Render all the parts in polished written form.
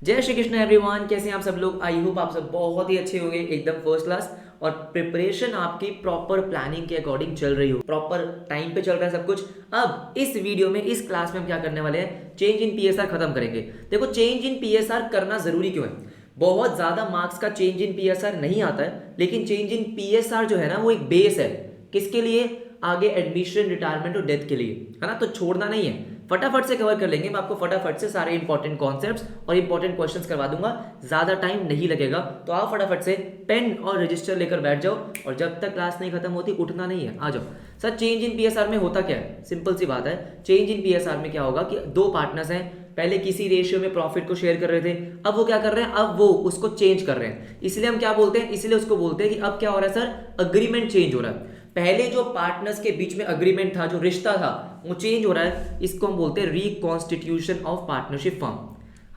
जय श्री कृष्ण एवरीवन, कैसे हैं आप सब लोग। आई होप आप सब बहुत ही अच्छे होंगे, एकदम फर्स्ट क्लास। और प्रिपरेशन आपकी प्रॉपर प्लानिंग के अकॉर्डिंग चल रही हो, प्रॉपर टाइम पे चल रहा है सब कुछ। अब इस वीडियो में, इस क्लास में हम क्या करने वाले हैं, चेंज इन पीएसआर खत्म करेंगे। देखो, चेंज इन पीएसआर करना जरूरी क्यों है। बहुत ज्यादा मार्क्स का चेंज इन पीएसआर नहीं आता है, लेकिन चेंज इन पीएसआर जो है ना, वो एक बेस है। किसके लिए? आगे एडमिशन, रिटायरमेंट और डेथ के लिए, है ना। तो छोड़ना नहीं है, फटाफट से कवर कर लेंगे। मैं आपको फटाफट से सारे इंपॉर्टेंट कॉन्सेप्ट्स और इंपॉर्टेंट क्वेश्चंस करवा दूंगा, ज्यादा टाइम नहीं लगेगा। तो आओ फटाफट से पेन और रजिस्टर लेकर बैठ जाओ, और जब तक क्लास नहीं खत्म होती उठना नहीं है, आ जाओ। सर, चेंज इन पीएसआर में होता क्या है? सिंपल सी बात है। चेंज इन पीएसआर में क्या होगा कि दो पार्टनर्स हैं, पहले किसी रेशियो में प्रॉफिट को शेयर कर रहे थे, अब वो क्या कर रहे हैं, अब वो उसको चेंज कर रहे हैं। इसलिए हम क्या बोलते हैं, इसलिए उसको बोलते हैं कि अब क्या हो रहा है सर, अग्रीमेंट चेंज हो रहा है। पहले जो पार्टनर्स के बीच में अग्रीमेंट था, जो रिश्ता था, वो चेंज हो रहा है। इसको हम बोलते हैं रिकॉन्स्टिट्यूशन ऑफ पार्टनरशिप फर्म,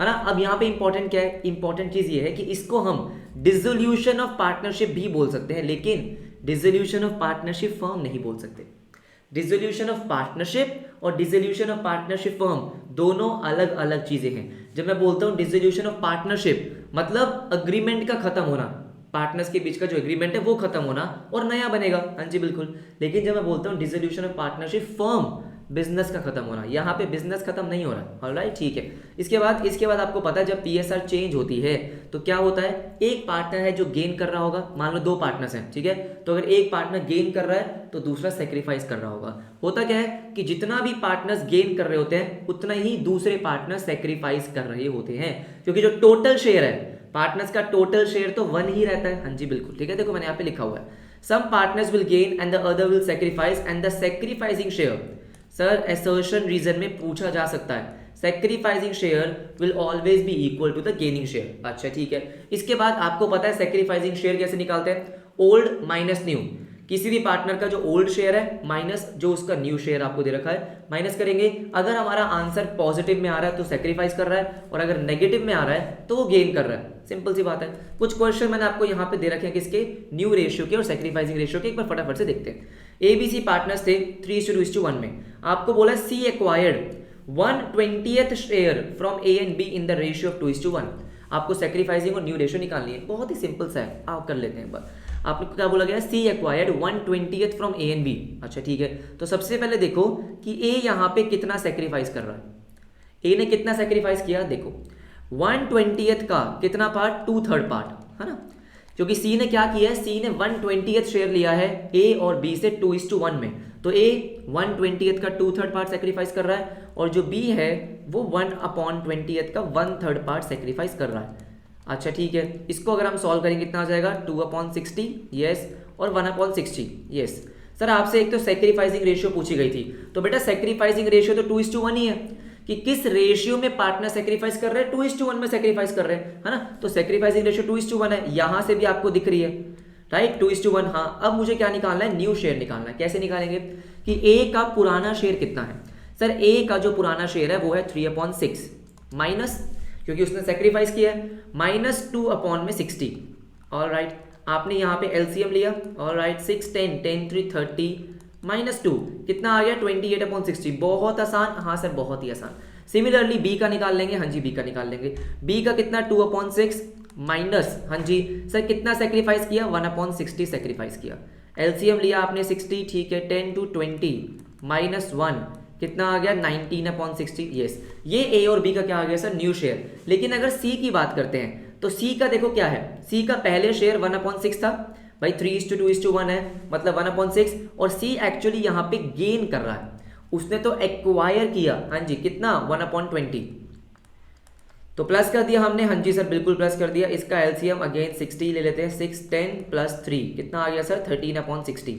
है ना। अब यहाँ पे इंपॉर्टेंट क्या है, इंपॉर्टेंट चीज ये है कि इसको हम डिसोल्यूशन ऑफ पार्टनरशिप भी बोल सकते हैं, लेकिन डिसोल्यूशन ऑफ पार्टनरशिप फर्म नहीं बोल सकते। डिसोल्यूशन ऑफ पार्टनरशिप और डिसोल्यूशन ऑफ पार्टनरशिप फर्म दोनों अलग अलग चीजें हैं। जब मैं बोलता हूं डिसोल्यूशन ऑफ पार्टनरशिप, मतलब अग्रीमेंट का खत्म होना, पार्टनर्स के बीच का जो एग्रीमेंट है वो खत्म होना और नया बनेगा। हाँ जी, बिल्कुल। लेकिन जब मैं बोलता हूँ dissolution of partnership firm, business का खत्म होना, यहाँ पे बिजनेस खत्म नहीं हो रहा। ऑलराइट, ठीक है। इसके बाद आपको पता है, जब पीएसआर चेंज होती है तो क्या होता है, एक पार्टनर है जो गेन कर रहा होगा। मान लो दो पार्टनर्स हैं, ठीक है। तो अगर एक पार्टनर गेन कर रहा है तो दूसरा सेक्रीफाइस कर रहा होगा। होता क्या है कि जितना भी पार्टनर्स गेन कर रहे होते हैं, उतना ही दूसरे पार्टनर सेक्रीफाइस कर रहे होते हैं, क्योंकि जो टोटल शेयर है, पार्टनर्स का टोटल शेयर तो वन ही रहता है। हाँ जी, बिल्कुल, ठीक है। देखो, मैंने यहाँ पे लिखा हुआ है, some partners will gain and the other will sacrifice and the sacrificing share. Sir, assertion reason में पूछा जा सकता है, sacrificing share will always be equal to the gaining share. अच्छा, ठीक है। इसके बाद आपको पता है सेक्रीफाइसिंग शेयर कैसे निकालते हैं, ओल्ड माइनस न्यू। किसी भी पार्टनर का जो ओल्ड शेयर है माइनस जो उसका न्यू शेयर आपको दे रखा है, माइनस करेंगे। अगर हमारा आंसर पॉजिटिव में आ रहा है तो सेक्रीफाइस कर रहा है, और अगर नेगेटिव में आ रहा है तो वो गेन कर रहा है। सिंपल सी बात है। कुछ क्वेश्चन मैंने आपको यहाँ पे दे रखे हैं किसके, न्यू रेशियो के और सेक्रीफाइसिंग रेशियो के। एक बार फटाफट से देखते हैं। एबीसी पार्टनर्स थे 3:2:1 में। आपको बोला C acquired 1/20th share from A and B in the ratio of 2:1। आपको सेक्रीफाइसिंग और न्यू रेशियो निकालनी है, बहुत ही सिंपल सा है, आप कर लेते हैं एक बार। आपको क्या बोला गया, C acquired 1/20th from A and B. अच्छा, ठीक है। तो सबसे पहले देखो कि ए यहाँ पे कितना सेक्रीफाइस कर रहा है। ए ने कितना सेक्रीफाइस किया, देखो 1/20th का कितना पार्ट, 2/3 पार्ट, है ना। क्योंकि सी ने क्या किया है, सी ने 1/20th शेयर लिया है ए और बी से 2:1 में। तो ए 1/20th का 2/3 पार्ट सेक्रीफाइस कर रहा है, और जो बी है वो 1/20th का 1/3 पार्ट सेक्रीफाइस कर रहा है। अच्छा, ठीक है। इसको अगर हम सॉल्व करेंगे कितना आ जाएगा, 2/60, यस, और 1/60, यस। सर, आपसे एक तो सेक्रीफाइसिंग रेशियो पूछी गई थी, तो बेटा सेक्रीफाइसिंग रेशियो तो 2:1 ही है, कि किस रेशियो में पार्टनर सेक्रीफाइस कर रहे हैं, 2:1 में सेक्रीफाइस कर रहे हैं, है ना। तो सेक्रीफाइसिंग रेशियो 2:1 है, यहां से भी आपको दिख रही है, राइट, 2:1। हाँ, अब मुझे क्या निकालना है, न्यू शेयर निकालना है। कैसे निकालेंगे कि ए का पुराना शेयर कितना है। सर, ए का जो पुराना शेयर है वो है 3/6 माइनस, क्योंकि उसने सेक्रीफाइस किया है, -2/60। ऑल राइट, आपने यहाँ पे एलसीएम लिया। ऑल राइट, 6 10 10 3 30 -2 कितना आ गया, 28/60। बहुत आसान, हाँ सर, बहुत ही आसान। सिमिलरली बी का निकाल लेंगे। हाँ जी, बी का निकाल लेंगे। बी का कितना, 2/6 माइनस, हाँ जी सर, कितना सेक्रीफाइस किया, 1/60 सेक्रीफाइस किया। एलसीएम लिया आपने 60, ठीक है, 10 to 20 -1 कितना आ गया, 19/60, यस। ये ए और बी का क्या आ गया सर, न्यू शेयर। लेकिन अगर सी की बात करते हैं तो सी का देखो क्या है, सी का पहले शेयर 1/6 था भाई, 3:2:1 है, मतलब 1/6। और सी एक्चुअली यहाँ पे गेन कर रहा है, उसने तो एक्वायर किया, हाँ जी, कितना, 1/20। तो प्लस कर दिया हमने, हाँ जी सर, बिल्कुल प्लस कर दिया। इसका एलसीएम अगेन 60 ले लेते हैं, 6 10 + 3 कितना आ गया सर, 13/60।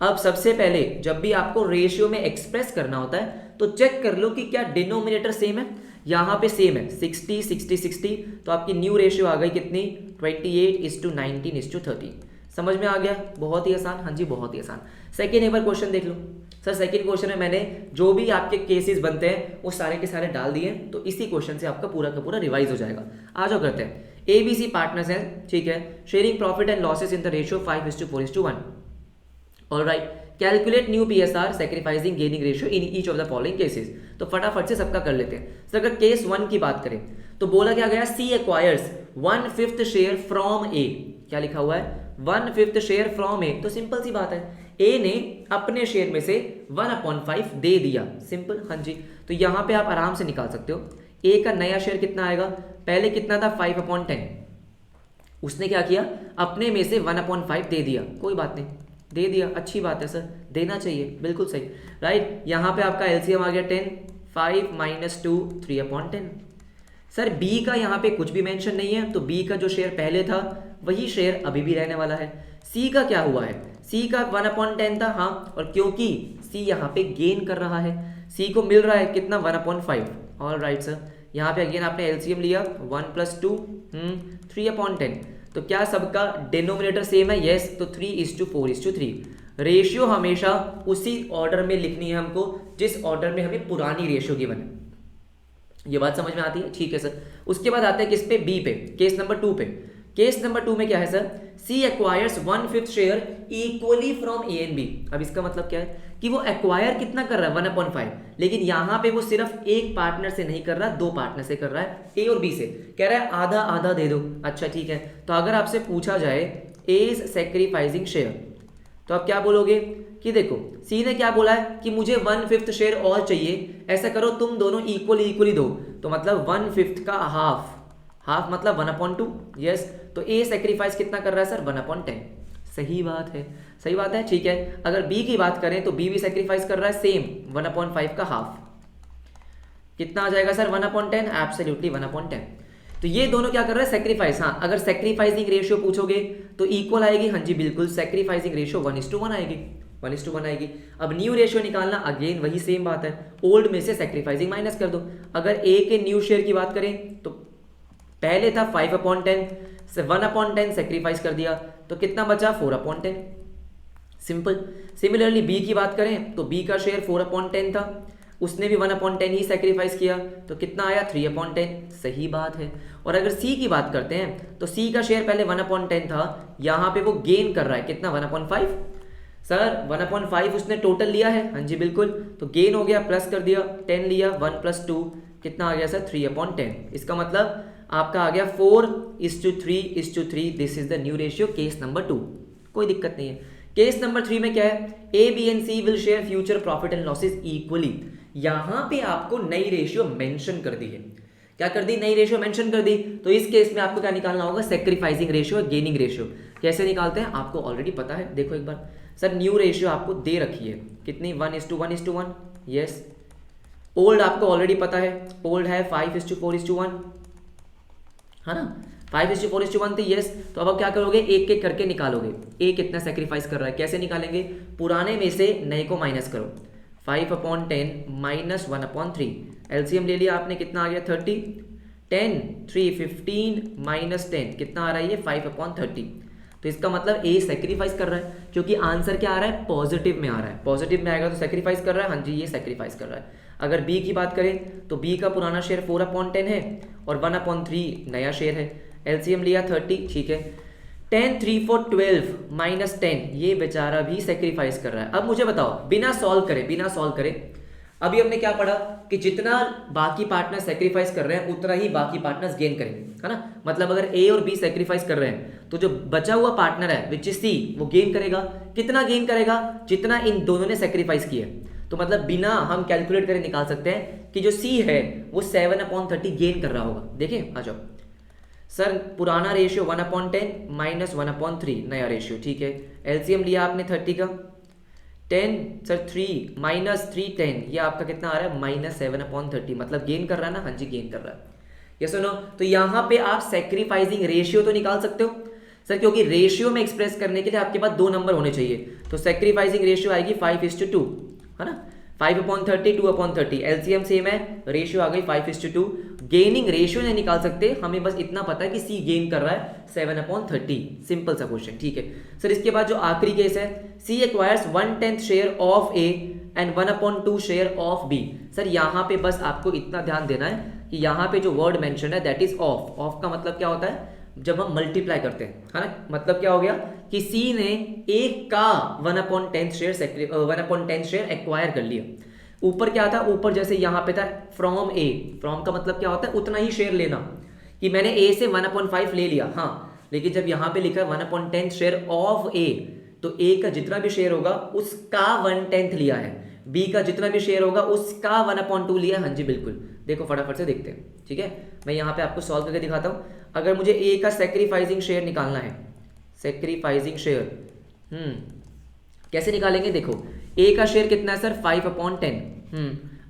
अब सबसे पहले जब भी आपको रेशियो में एक्सप्रेस करना होता है तो चेक कर लो कि क्या डिनोमिनेटर सेम है। यहाँ पे सेम है, 60 60 60। तो आपकी न्यू रेशियो आ गई कितनी, 28:19:30। समझ में आ गया, बहुत ही आसान। हाँ जी, बहुत ही आसान। सेकेंड एक बार क्वेश्चन देख लो। सर, सेकेंड क्वेश्चन में मैंने जो भी आपके केसेस बनते हैं वो सारे के सारे डाल दिए, तो इसी क्वेश्चन से आपका पूरा का पूरा रिवाइज हो जाएगा। आ जाओ करते हैं। एबीसी पार्टनर्स हैं, ठीक है, sharing profit and losses in the ratio 5:4:1। Alright, calculate new PSR sacrificing gaining ratio in each of the following cases. तो फटाफट से सबका कर लेते हैं। सर, अगर केस 1 की बात करें तो बोला क्या गया, सी एक्वायर्स 1/5 शेयर फ्रॉम ए, क्या लिखा हुआ है 1/5 शेयर फ्रॉम ए, तो सिंपल सी बात है ए ने अपने शेयर में से 1/5 दे दिया, सिंपल। हाँ जी, तो यहां पे आप आराम से निकाल सकते हो ए का नया शेयर कितना आएगा, पहले कितना था 5/10, उसने क्या किया अपने में से 1/5 दे दिया, कोई बात नहीं दे दिया, अच्छी बात है सर, देना चाहिए, बिल्कुल सही, राइट। यहां पे आपका एलसीएम आ गया 10, 5 - 2 3/10। सर बी का यहाँ पे कुछ भी मेंशन नहीं है, तो बी का जो शेयर पहले था वही शेयर अभी भी रहने वाला है। सी का क्या हुआ है, सी का 1/10 था, हाँ, और क्योंकि सी यहाँ पे गेन कर रहा है, सी को मिल रहा है कितना 1/5, ऑल राइट सर। यहाँ पे अगेन आपने एलसीएम लिया 1 + 2 3/10, तो क्या सबका डिनोमिनेटर सेम है, यस, तो 3:4:3। रेशियो हमेशा उसी ऑर्डर में लिखनी है हमको जिस ऑर्डर में हमें पुरानी रेशियो गिवन है, ये बात समझ में आती है, ठीक है सर। उसके बाद आते हैं किस पे, बी पे, केस नंबर 2 पे। केस नंबर 2 में क्या है sir, C acquires 1/5 share equally from A and B. अब इसका मतलब क्या है कि वो एक्वायर कितना कर रहा है 1/5, लेकिन यहां पे वो सिर्फ एक पार्टनर से नहीं कर रहा, दो पार्टनर से कर रहा है, ए और बी से, कह रहा है आधा आधा दे दो। अच्छा ठीक है, तो अगर आपसे पूछा जाए ए इज सेक्रीफाइसिंग शेयर, तो आप क्या बोलोगे कि देखो सी ने क्या बोला है कि मुझे 1/5 शेयर और चाहिए, ऐसा करो तुम दोनों इक्वली दो, तो मतलब 1/5 का हाफ, हाफ मतलब 1/2, यस। तो ए सेक्रीफाइस कितना कर रहा है सर 1/10, सही बात है, सही बात है, ठीक है। अगर बी की बात करें तो बी भी सेक्रीफाइस कर रहा है सेम 1/5 का हाफ, कितना आ जाएगा सर 1/10, एब्सोल्युटली 1/10। तो ये दोनों क्या कर रहे हैं सेक्रीफाइस, हाँ, अगर सेक्रीफाइसिंग रेशियो पूछोगे तो इक्वल आएगी, हाँ जी बिल्कुल, सेक्रीफाइसिंग रेशियो 1:1 आएगी, 1:1 आएगी। अब न्यू रेशियो निकालना, अगेन वही सेम बात है, ओल्ड में से सेक्रीफाइसिंग माइनस कर दो। अगर ए के न्यू शेयर की बात करें तो पहले था 5/10 से 1/10 सेक्रीफाइस कर दिया, तो कितना बचा 4/10, सिंपल। सिमिलरली बी की बात करें तो बी का शेयर 4/10 था, उसने भी 1/10 ही सेक्रीफाइस किया, तो कितना आया 3/10, सही बात है। और अगर सी की बात करते हैं तो सी का शेयर पहले 1/10 था, यहां पे वो गेन कर रहा है कितना 1/5, सर 1/5 उसने टोटल लिया है, हाँ जी बिल्कुल, तो गेन हो गया, प्लस कर दिया 10 लिया, 1 + 2 कितना आ गया सर 3/10। इसका मतलब आपका आ गया 4:3:3, this is the new ratio, case number 2, कोई दिक्कत नहीं है। केस नंबर 3 में क्या है, A B and C will share future profit and losses equally. यहां पे आपको नई रेशियो मेंशन कर दी है, क्या कर दी, नई रेशियो मेंशन कर दी। तो इस केस में आपको क्या निकालना होगा, सेक्रीफाइसिंग रेशियो और गेनिंग रेशियो। कैसे निकालते हैं आपको ऑलरेडी पता है, देखो एक बार सर, न्यू रेशियो आपको दे रखी है कितनी 1:1:1, यस। ओल्ड आपको ऑलरेडी पता है, ओल्ड है 5:4:1, है ना, 5:4:1 थी, यस। तो अब आप क्या करोगे, एक एक करके निकालोगे, ए कितना सेक्रीफाइस कर रहा है, कैसे निकालेंगे, पुराने में से नए को माइनस करो, 5/10 - 1/3, एलसीएम ले लिया आपने, कितना आ गया 30, 10 3 15 - 10 कितना आ रहा है ये 5/30। तो इसका मतलब ए सेक्रीफाइस कर रहा है, क्योंकि आंसर क्या आ रहा है, पॉजिटिव में आ रहा है, पॉजिटिव में आएगा तो सेक्रीफाइस कर रहा है, हाँ जी ये सेक्रीफाइस कर रहा है। अगर बी की बात करें तो बी का पुराना शेयर 4/10 है और 1/3 नया शेयर है, एलसीएम लिया 30, ठीक है। 10 3 4 12 - 10, ये बेचारा भी सेक्रीफाइस कर रहा है। अब मुझे बताओ, बिना सॉल्व करे अभी हमने क्या पढ़ा कि जितना बाकी पार्टनर सेक्रीफाइस कर रहे हैं उतना ही बाकी पार्टनर्स गेन करेंगे, है ना। मतलब अगर ए और बी सेक्रीफाइस कर रहे हैं तो जो बचा हुआ पार्टनर है विच इज सी, वो गेन करेगा, कितना गेन करेगा, जितना इन दोनों ने सेक्रीफाइस किया। तो मतलब बिना हम कैलकुलेट करें निकाल सकते हैं कि जो सी है वो 7/30 गेन कर रहा होगा। देखिए आ जाओ सर, पुराना रेशियो 1/10 - 1/3 नया रेशियो, ठीक है। एलसीएम लिया आपने 30 का, 10 सर 3 - 3 10, ये आपका कितना आ रहा है -7/30, मतलब गेन कर रहा है ना, हाँ जी गेन कर रहा है, ये सुनो। तो यहां पे आप सेक्रीफाइसिंग रेशियो तो निकाल सकते हो सर, क्योंकि रेशियो में एक्सप्रेस करने के लिए आपके पास 2 नंबर होने चाहिए, तो सेक्रीफाइसिंग रेशियो आएगी 5:2, है ना, 5/30 2/30, एलसीएम सेम है, रेशियो आ गई 5:2। गेनिंग रेशियो नहीं निकाल सकते, हमें बस इतना पता है कि सी गेन कर रहा है 7/30, सिंपल सा क्वेश्चन, ठीक है सर। इसके बाद जो आखिरी केस है, C acquires 1/10 share of A and 1/2 share of B. Sir यहाँ पे बस आपको इतना ध्यान देना है कि यहाँ पे जो वर्ड मेंशन है दैट इज ऑफ। ऑफ का मतलब क्या होता है, जब हम मल्टीप्लाई करते हैं, है ना, मतलब क्या हो गया कि सी ने एक का 1/10 शेयर एक्वायर कर लिया। ऊपर क्या था, ऊपर जैसे यहाँ पे था फ्रॉम ए, फ्रॉम का मतलब क्या होता है, उतना ही शेयर लेना, कि मैंने ए से 1/5 ले लिया, हाँ, लेकिन जब यहाँ पे लिखा है 1/10 शेयर ऑफ ए, तो ए का जितना भी शेयर होगा उसका 1/10 लिया है, बी का जितना भी शेयर होगा उसका 1/2 लिया है। हाँ जी बिल्कुल, देखो फटाफट से देखते हैं, ठीक है, मैं यहाँ पे आपको सॉल्व करके दिखाता हूँ। अगर मुझे ए का सेक्रीफाइसिंग शेयर निकालना है, सेक्रीफाइसिंग शेयर, कैसे निकालेंगे, देखो ए का शेयर कितना है सर 5/10,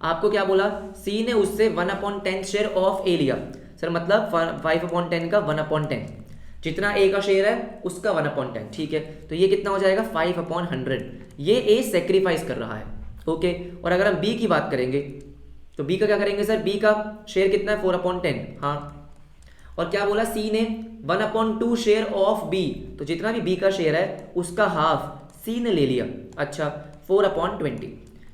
आपको क्या बोला, सी ने उससे 1/10 शेयर ऑफ ए लिया, सर मतलब 5/10 का 1/10, जितना ए का शेयर है उसका 1/10, ठीक है, तो ये कितना हो जाएगा 5/100, ये ए सेक्रीफाइस कर रहा है, ओके। और अगर हम बी की बात करेंगे तो बी का क्या करेंगे सर, बी का शेयर कितना है 4/10, हाँ, और क्या बोला, सी ने 1/2 शेयर ऑफ बी, तो जितना भी बी का शेयर है उसका हाफ सी ने ले लिया, अच्छा 4/20,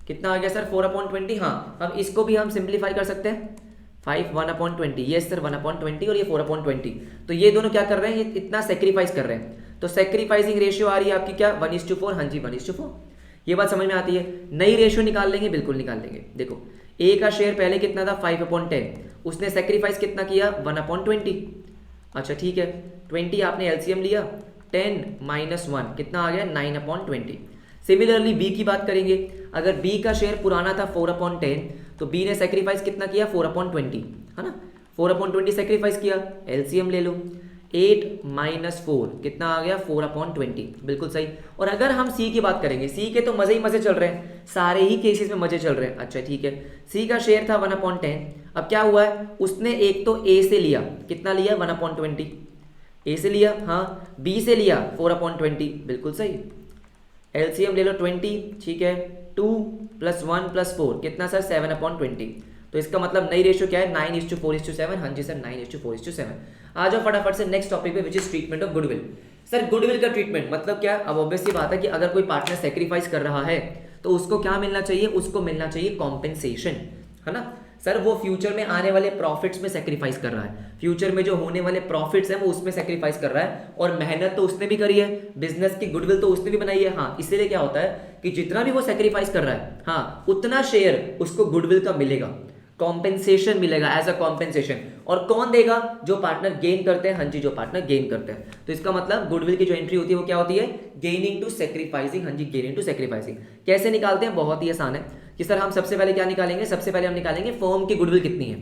कितना आ गया सर 4/20, हाँ, अब इसको भी हम सिंप्लीफाई कर सकते हैं, 1/20, ये सर 1/20 और ये 4/20, तो ये दोनों क्या कर रहे हैं, ये इतना सेक्रीफाइस कर रहे हैं, तो सेक्रीफाइसिंग रेशियो आ रही है आपकी क्या 1:4, हाँ जी 1:4, ये बात समझ में आती है। नई रेशियो निकाल लेंगे, बिल्कुल निकाल लेंगे, देखो ए का शेयर पहले कितना था 5/10, उसने सेक्रीफाइस कितना किया 1/20, अच्छा ठीक है, 20 आपने एलसीएम लिया, 10 - 1 कितना आ गया 9/20। सिमिलरली बी की बात करेंगे, अगर बी का शेयर पुराना था 4/10, तो बी ने सेक्रीफाइस कितना किया 4/20, है ना, 4/20 सेक्रीफाइस किया, एलसीएम ले लो, 8 - 4 कितना आ गया 4/20, बिल्कुल सही। और अगर हम सी की बात करेंगे, सी के तो मजे ही मजे चल रहे हैं, सारे ही केसेस में मजे चल रहे हैं, अच्छा ठीक है, सी का शेयर था 1/10, अब क्या हुआ है, उसने एक तो ए से लिया, कितना लिया 1/20, ए से लिया, हाँ, बी से लिया 4/20, बिल्कुल सही, एलसीएम ले लो 20, ठीक है, 2 + 1 + 4 कितना सर 7/20, तो इसका मतलब नई रेशियो क्या है 9:4:7, हाँ जी सर 9:4:7। आ जाओ फटाफट से नेक्स्ट टॉपिक पे, which is treatment of goodwill. Sir goodwill का ट्रीटमेंट मतलब क्या, अब ऑब्वियसली बात है कि अगर कोई पार्टनर सेक्रीफाइस कर रहा है तो उसको क्या मिलना चाहिए, उसको मिलना चाहिए कॉम्पेंसेशन, है ना सर, वो फ्यूचर में आने वाले प्रॉफिट्स में सेक्रीफाइस कर रहा है, फ्यूचर में जो होने वाले प्रॉफिट्स हैं वो उसमें सेक्रीफाइस कर रहा है, और मेहनत तो उसने भी करी है, बिजनेस की गुडविल तो उसने भी बनाई है, हाँ, इसीलिए क्या होता है कि जितना भी वो सेक्रीफाइस कर रहा है, हाँ, उतना शेयर उसको गुडविल का मिलेगा, कॉम्पेंसेशन मिलेगा एज अ कॉम्पेंसेशन। और कौन देगा, जो पार्टनर गेन करते हैं, हाँ जी, जो पार्टनर गेन करते हैं, तो इसका मतलब गुडविल की जो एंट्री होती है वो क्या होती है, गेनिंग टू सेक्रीफाइसिंग, हाँ जी, गेनिंग टू सेक्रीफाइसिंग। कैसे निकालते हैं, बहुत ही आसान है कि सर हम सबसे पहले क्या निकालेंगे, सबसे पहले हम निकालेंगे फर्म की गुडविल कितनी है,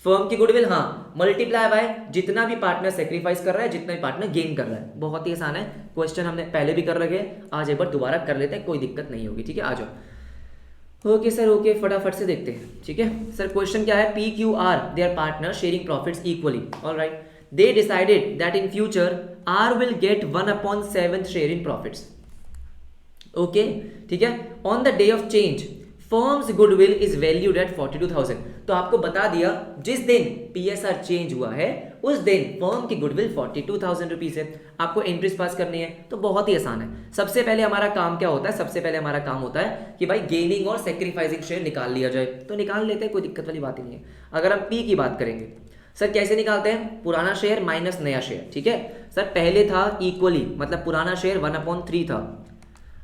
फर्म की गुडविल, हाँ, मल्टीप्लाई बाय जितना भी पार्टनर सेक्रीफाइस कर रहा है, जितना भी पार्टनर गेन कर रहा है, बहुत ही आसान है, क्वेश्चन हमने पहले भी कर रखे, आज एक बार दोबारा कर लेते हैं, कोई दिक्कत नहीं होगी, ठीक है, आ जाओ। ओके सर, ओके, फटाफट से देखते हैं, ठीक है सर, क्वेश्चन क्या है, P Q R their partner sharing profits equally, alright, they decided that in future R will get 1/7 share in profits, okay, ठीक है, on the day of change firm's goodwill is valued at 42,000, तो आपको बता दिया जिस दिन PSR change हुआ है उस दिन फर्म की गुडविल 42,000 रुपीज है, आपको एंट्रीज पास करनी है, तो बहुत ही आसान है। सबसे पहले हमारा काम क्या होता है, सबसे पहले हमारा काम होता है कि भाई गेनिंग और सेक्रीफाइसिंग शेयर निकाल लिया जाए, तो निकाल लेते हैं, कोई दिक्कत वाली बात ही नहीं है। अगर हम पी की बात करेंगे, सर कैसे निकालते हैं, पुराना शेयर माइनस नया शेयर, ठीक है सर, पहले था इक्वली, मतलब पुराना शेयर 1/3 था,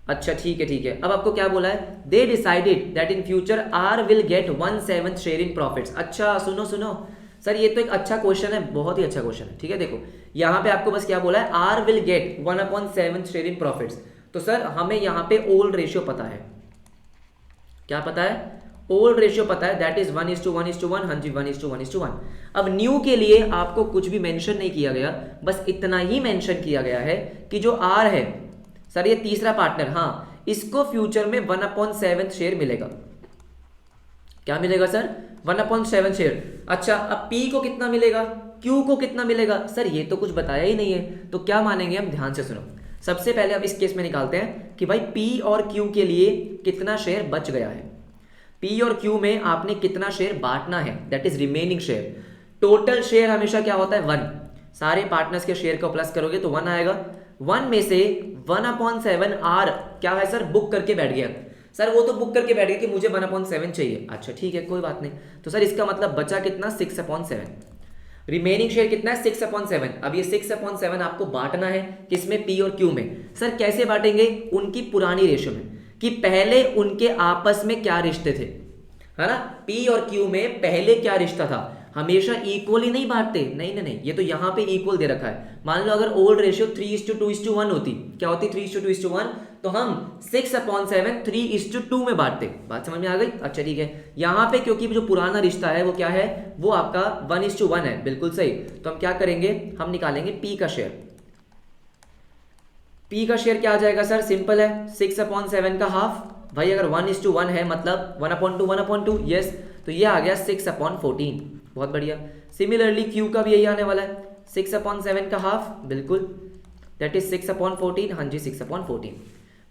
अच्छा ठीक है, ठीक है, अब आपको क्या बोला है, they decided that in future R will get 1/7 share in profits. अच्छा सुनो सुनो सर, ये तो एक अच्छा क्वेश्चन है, बहुत ही अच्छा क्वेश्चन है, ठीक है, देखो यहाँ पे आपको बस क्या बोला है, R will get 1/7 share in profits, तो सर हमें यहाँ पे ओल्ड रेशियो पता है, क्या पता है, ओल्ड रेशियो पता है, दैट इज 1:1:1, हाँ जी 1:1:1। अब न्यू के लिए आपको कुछ भी मेंशन नहीं किया गया, बस इतना ही मेंशन किया गया है कि जो आर है सर, ये तीसरा पार्टनर, हाँ, इसको फ्यूचर में 1/7 शेयर मिलेगा, क्या मिलेगा सर 1/7 शेयर। अच्छा, अब P को कितना मिलेगा, Q को कितना मिलेगा, सर ये तो कुछ बताया ही नहीं है, तो क्या मानेंगे हम, ध्यान से सुनो, सबसे पहले अब इस केस में निकालते हैं कि भाई P और Q के लिए कितना शेयर बच गया है, P और Q में आपने कितना शेयर बांटना है, that is remaining share. Total share हमेशा क्या होता है 1, सारे पार्टनर्स के शेयर को प्लस करोगे तो 1 आएगा, 1 में से 1/7 आर क्या है सर, बुक करके बैठ गया, सर वो तो बुक करके बैठ गया कि मुझे 1/7 चाहिए, अच्छा ठीक है कोई बात नहीं, तो सर इसका मतलब बचा कितना 6/7, रिमेनिंग शेयर कितना है 6/7। अब ये 6/7 आपको बांटना है किसमें, P और Q में। सर कैसे बांटेंगे, उनकी पुरानी रेशियो में, कि पहले उनके आपस में क्या रिश्ते थे, है ना। पी और क्यू में पहले क्या रिश्ता था, हमेशा इक्वली नहीं बांटते, नहीं नहीं नहीं, ये तो यहाँ पे इक्वल दे रखा है। मान लो अगर ओल्ड रेशियो 3:2:1 होती, क्या होती 3:2:1, तो हम 6/7 3:2 में बांटते। बात समझ में आ गई। अच्छा ठीक है, यहाँ पे क्योंकि जो पुराना रिश्ता है वो क्या है, वो आपका 1:1 है, बिल्कुल सही। तो हम क्या करेंगे, हम निकालेंगे पी का शेयर। पी का शेयर क्या आ जाएगा सर, सिंपल है, 6/7 का हाफ। भाई अगर 1:1 है मतलब 1/2 1/2, यस, तो ये आ गया 6/14। बहुत बढ़िया। सिमिलरली क्यू का भी यही आने वाला है, 6/7 का हाफ, बिल्कुल, दैट इज 6/14। हाँ जी 6/14,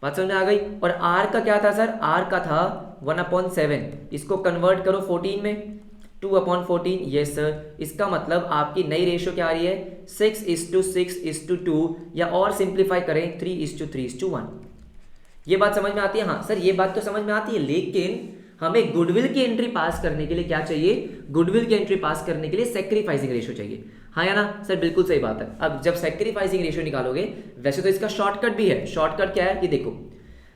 बात समझ में आ गई। और आर का क्या था सर, आर का था 1/7, इसको कन्वर्ट करो 14 में, 2/14, यस सर। इसका मतलब आपकी नई रेशियो क्या आ रही है, 6:6:2, या और सिंप्लीफाई करें 3:3:1। ये बात समझ में आती है। हाँ सर ये बात तो समझ में आती है, लेकिन हमें गुडविल की एंट्री पास करने के लिए क्या चाहिए, गुडविल की एंट्री पास करने के लिए सेक्रीफाइसिंग रेशियो चाहिए, हाँ या ना सर, बिल्कुल सही बात है। अब जब सेक्रीफाइसिंग रेशियो निकालोगे, वैसे तो इसका शॉर्टकट भी है, शॉर्टकट क्या है कि देखो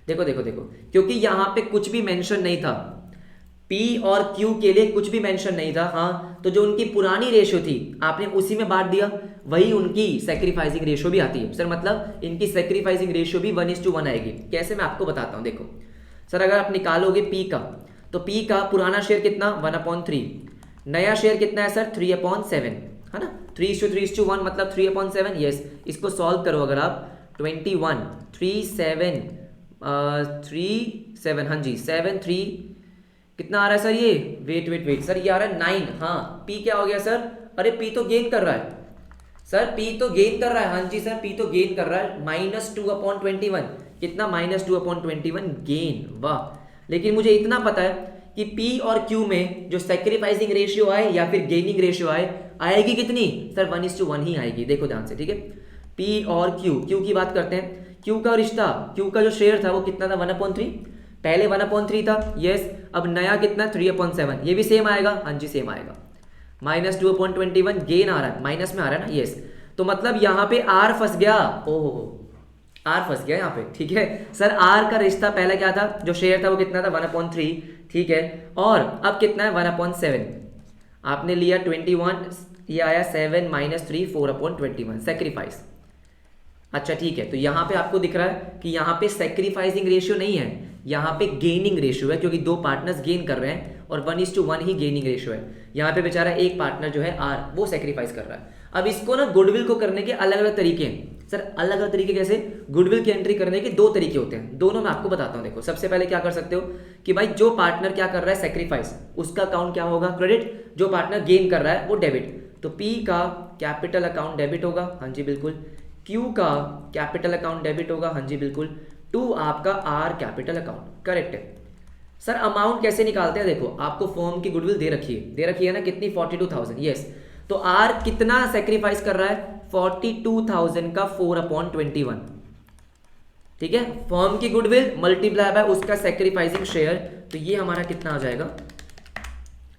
देखो देखो देखो, क्योंकि यहाँ पे कुछ भी मेंशन नहीं था, P और Q के लिए कुछ भी मेंशन नहीं था, हाँ, तो जो उनकी पुरानी रेशियो थी आपने उसी में बांट दिया, वही उनकी सेक्रीफाइसिंग रेशियो भी आती है सर। मतलब इनकी सेक्रीफाइसिंग रेशियो भी 1:1 आएगी। कैसे, मैं आपको बताता हूँ। देखो सर, अगर आप निकालोगे P का, तो P का पुराना शेयर कितना 1/3, नया शेयर कितना है सर 3/7, है ना, 3:3:1 मतलब 3/7, यस। इसको सॉल्व करो अगर आप, 21 3 7 3 7, हाँ जी 7 3, कितना आ रहा है सर ये, वेट वेट वेट सर, ये आ रहा है 9, हाँ। P क्या हो गया सर, अरे P तो गेन कर रहा है सर, P तो गेन कर रहा है, हाँ जी सर P तो गेन कर रहा है, -2/21, कितना -2/21 गेन, वाह। लेकिन मुझे इतना पता है कि P और Q में जो सेक्रीफाइसिंग रेशियो आए या फिर गेनिंग रेशियो आए, आएगी कितनी सर 1:1 ही आएगी। देखो ध्यान से, ठीक है, P और Q की बात करते हैं। Q का रिश्ता, Q का जो शेयर था वो कितना था 1/3, पहले 1/3 था, यस। अब नया कितना 3/7, ये भी सेम आएगा, हाँ जी सेम आएगा, -2/21 गेन आ रहा है, माइनस में आ रहा है ना, यस। तो मतलब यहाँ पे R फंस गया, ओहो R फंस गया यहाँ पे, ठीक है सर। R का रिश्ता पहले क्या था, जो शेयर था वो कितना था 1/3, ठीक है, और अब कितना है 1/7, आपने लिया 21, ये आया 7 - 3 4/21 सेक्रीफाइस। अच्छा ठीक है, तो यहाँ पे आपको दिख रहा है कि यहाँ पे सेक्रीफाइसिंग रेशियो नहीं है, यहाँ पे गेनिंग रेशियो है, क्योंकि दो पार्टनर्स गेन कर रहे हैं और 1:1 ही गेनिंग रेशियो है। यहाँ पे बेचारा एक पार्टनर जो है आर, वो सेक्रीफाइस कर रहा है। अब इसको ना गुडविल को करने के अलग अलग तरीके हैं सर, अलग अलग तरीके कैसे, गुडविल की एंट्री करने के दो तरीके होते हैं, दोनों मैं आपको बताता हूँ। देखो सबसे पहले क्या कर सकते हो कि भाई जो पार्टनर क्या कर रहा है सेक्रीफाइस, उसका अकाउंट क्या होगा क्रेडिट, जो पार्टनर गेन कर रहा है वो डेबिट। तो P का कैपिटल अकाउंट डेबिट होगा, हाँ जी बिल्कुल। Q का कैपिटल अकाउंट डेबिट होगा, हाँ जी बिल्कुल। 2 आपका R कैपिटल अकाउंट, करेक्ट है सर। अमाउंट कैसे निकालते हैं, देखो आपको फर्म की गुडविल दे रखी है ना, कितनी 42,000, यस। तो R कितना सेक्रीफाइस कर रहा है, 42,000 का 4/21, ठीक है। फर्म की गुडविल मल्टीप्लाई बाय उसका सेक्रीफाइसिंग शेयर, तो ये हमारा कितना आ जाएगा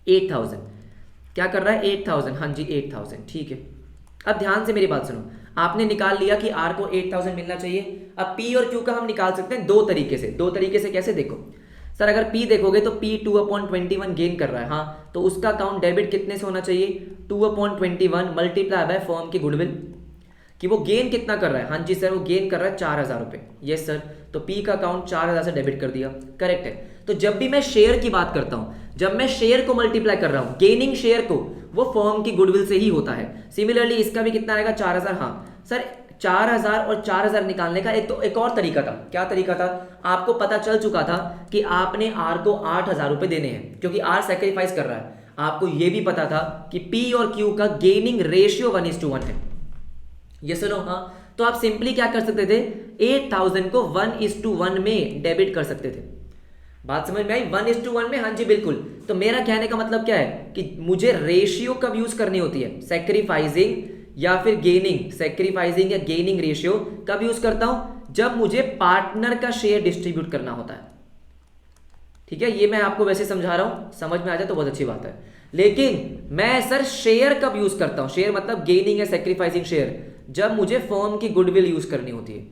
8,000, क्या कर रहा है 8,000, हाँ जी 8,000, ठीक है। अब ध्यान से मेरी बात सुनो, आपने निकाल लिया कि R को 8,000 मिलना चाहिए। अब P और Q का हम निकाल सकते हैं दो तरीके से, कैसे, देखो सर अगर P देखोगे तो P 2/21 गेन कर रहा है, हाँ, तो उसका अकाउंट डेबिट कितने से होना चाहिए 2/21 मल्टीप्लाई बाय फर्म की गुडविल, कि वो गेन कितना कर रहा है, हाँ जी सर वो गेन कर रहा है 4,000 रुपये, यस सर। तो P का अकाउंट 4,000 से डेबिट कर दिया, करेक्ट है। तो जब भी मैं शेयर की बात करता हूँ, जब मैं शेयर को मल्टीप्लाई कर रहा हूँ, गेनिंग शेयर को, वो फर्म की गुडविल से ही होता है। सिमिलरली इसका भी कितना आएगा 4,000, हाँ सर 4,000 और 4,000 निकालने का एक और तरीका था, क्या तरीका था, आपको पता चल चुका था कि आपने R को 8,000 रुपये देने हैं, क्योंकि R सेक्रीफाइस कर रहा है। आपको यह भी पता था कि P और Q का गेनिंग रेशियो 1:1 है, ये सुनो, हाँ। तो आप सिंपली क्या कर सकते थे, 8,000 को 1:1 में डेबिट कर सकते थे। बात समझ में आई, 1:1 में, हाँ जी बिल्कुल। तो मेरा कहने का मतलब क्या है कि मुझे रेशियो कब यूज करनी होती है, सेक्रीफाइसिंग या फिर गेनिंग, सेक्रीफाइसिंग या गेनिंग रेशियो कब यूज करता हूं, जब मुझे पार्टनर का शेयर डिस्ट्रीब्यूट करना होता है, ठीक है। ये मैं आपको वैसे समझा रहा हूं, समझ में आ जाए तो बहुत अच्छी बात है। लेकिन मैं सर शेयर कब यूज करता हूं, शेयर मतलब गेनिंग या सेक्रीफाइसिंग शेयर, जब मुझे फर्म की गुडविल यूज करनी होती है,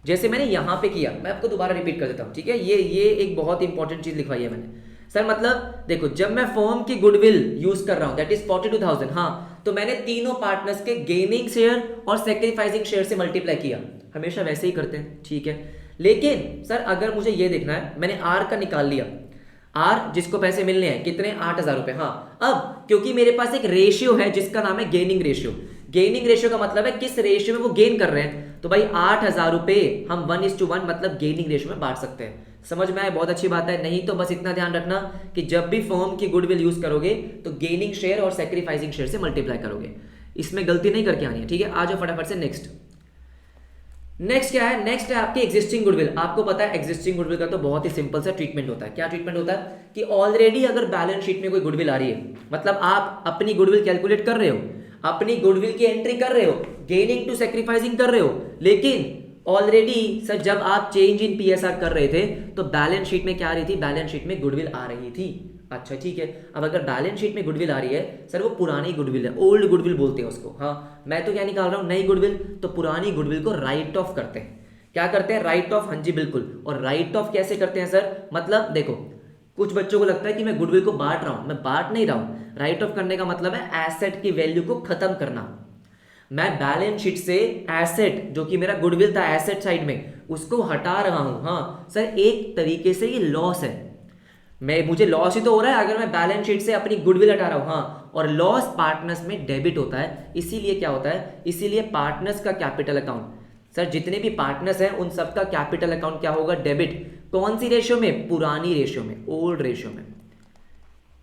जैसे मैंने यहाँ पे किया, मैं आपको दोबारा रिपीट कर देता हूँ, ठीक है। ये एक बहुत इंपॉर्टेंट चीज लिखवाई है मैंने सर। मतलब देखो, जब मैं फर्म की गुडविल यूज कर रहा हूँ दैट इज 42,000, हाँ, तो मैंने तीनों पार्टनर्स के गेनिंग शेयर और सेक्रीफाइसिंग शेयर से मल्टीप्लाई किया। हमेशा वैसे ही करते हैं, ठीक है। लेकिन सर अगर मुझे ये देखना है, मैंने आर का निकाल लिया, आर जिसको पैसे मिलने हैं कितने, 8,000 रुपए, हाँ। अब क्योंकि मेरे पास एक रेशियो है जिसका नाम है गेनिंग रेशियो। गेनिंग रेशियो का मतलब है किस रेशियो में वो गेन कर रहे हैं, तो भाई 8,000 रुपए हम 1:1 मतलब गेनिंग रेशियो में बांट सकते हैं। समझ में आए, बहुत अच्छी बात है। नहीं तो बस इतना ध्यान रखना कि जब भी फर्म की गुडविल यूज करोगे तो गेनिंग शेयर और सैक्रिफाइसिंग शेयर से मल्टीप्लाई करोगे, इसमें गलती नहीं करके आनी है, ठीक है। आ जाओ फटाफट से नेक्स्ट क्या है, नेक्स्ट है आपकी एग्जिस्टिंग गुडविल। आपको पता है एग्जिस्टिंग गुडविल का तो बहुत ही सिंपल सा ट्रीटमेंट होता है। क्या ट्रीटमेंट होता है कि ऑलरेडी अगर बैलेंस शीट में कोई गुडविल आ रही है, मतलब आप अपनी गुडविल कैलकुलेट कर रहे हो, अपनी गुडविल की एंट्री कर रहे हो, गेनिंग टू सैक्रिफाइसिंग कर रहे हो, लेकिन ऑलरेडी सर जब आप चेंज इन पीएसआर कर रहे थे तो बैलेंस शीट में क्या आ रही थी, बैलेंस शीट में गुडविल आ रही थी। अच्छा ठीक है, अब अगर बैलेंस शीट में गुडविल आ रही है सर, वो पुरानी गुडविल है, ओल्ड गुडविल बोलते हैं उसको, हाँ। मैं तो क्या निकाल रहा हूँ, नई गुडविल। तो पुरानी गुडविल को राइट ऑफ करते हैं। क्या करते हैं, राइट ऑफ, हाँ जी बिल्कुल। और राइट ऑफ कैसे करते हैं सर, मतलब देखो कुछ बच्चों को लगता है कि मैं गुडविल को बांट रहा हूं, मैं बांट नहीं रहा हूं। राइट ऑफ करने का मतलब है एसेट की वैल्यू को खत्म करना। मैं बैलेंस शीट से एसेट जो कि मेरा गुडविल था एसेट साइड में, उसको हटा रहा हूं, हाँ सर। एक तरीके से ये लॉस है, मुझे लॉस ही तो हो रहा है अगर मैं बैलेंस शीट से अपनी गुडविल हटा रहा हूं, हाँ। और लॉस पार्टनर्स में डेबिट होता है, इसीलिए क्या होता है, इसीलिए पार्टनर्स का कैपिटल अकाउंट, सर जितने भी पार्टनर्स हैं उन सबका कैपिटल अकाउंट क्या होगा, डेबिट। कौन सी रेशियो में, पुरानी रेशियो में, ओल्ड रेशियो में,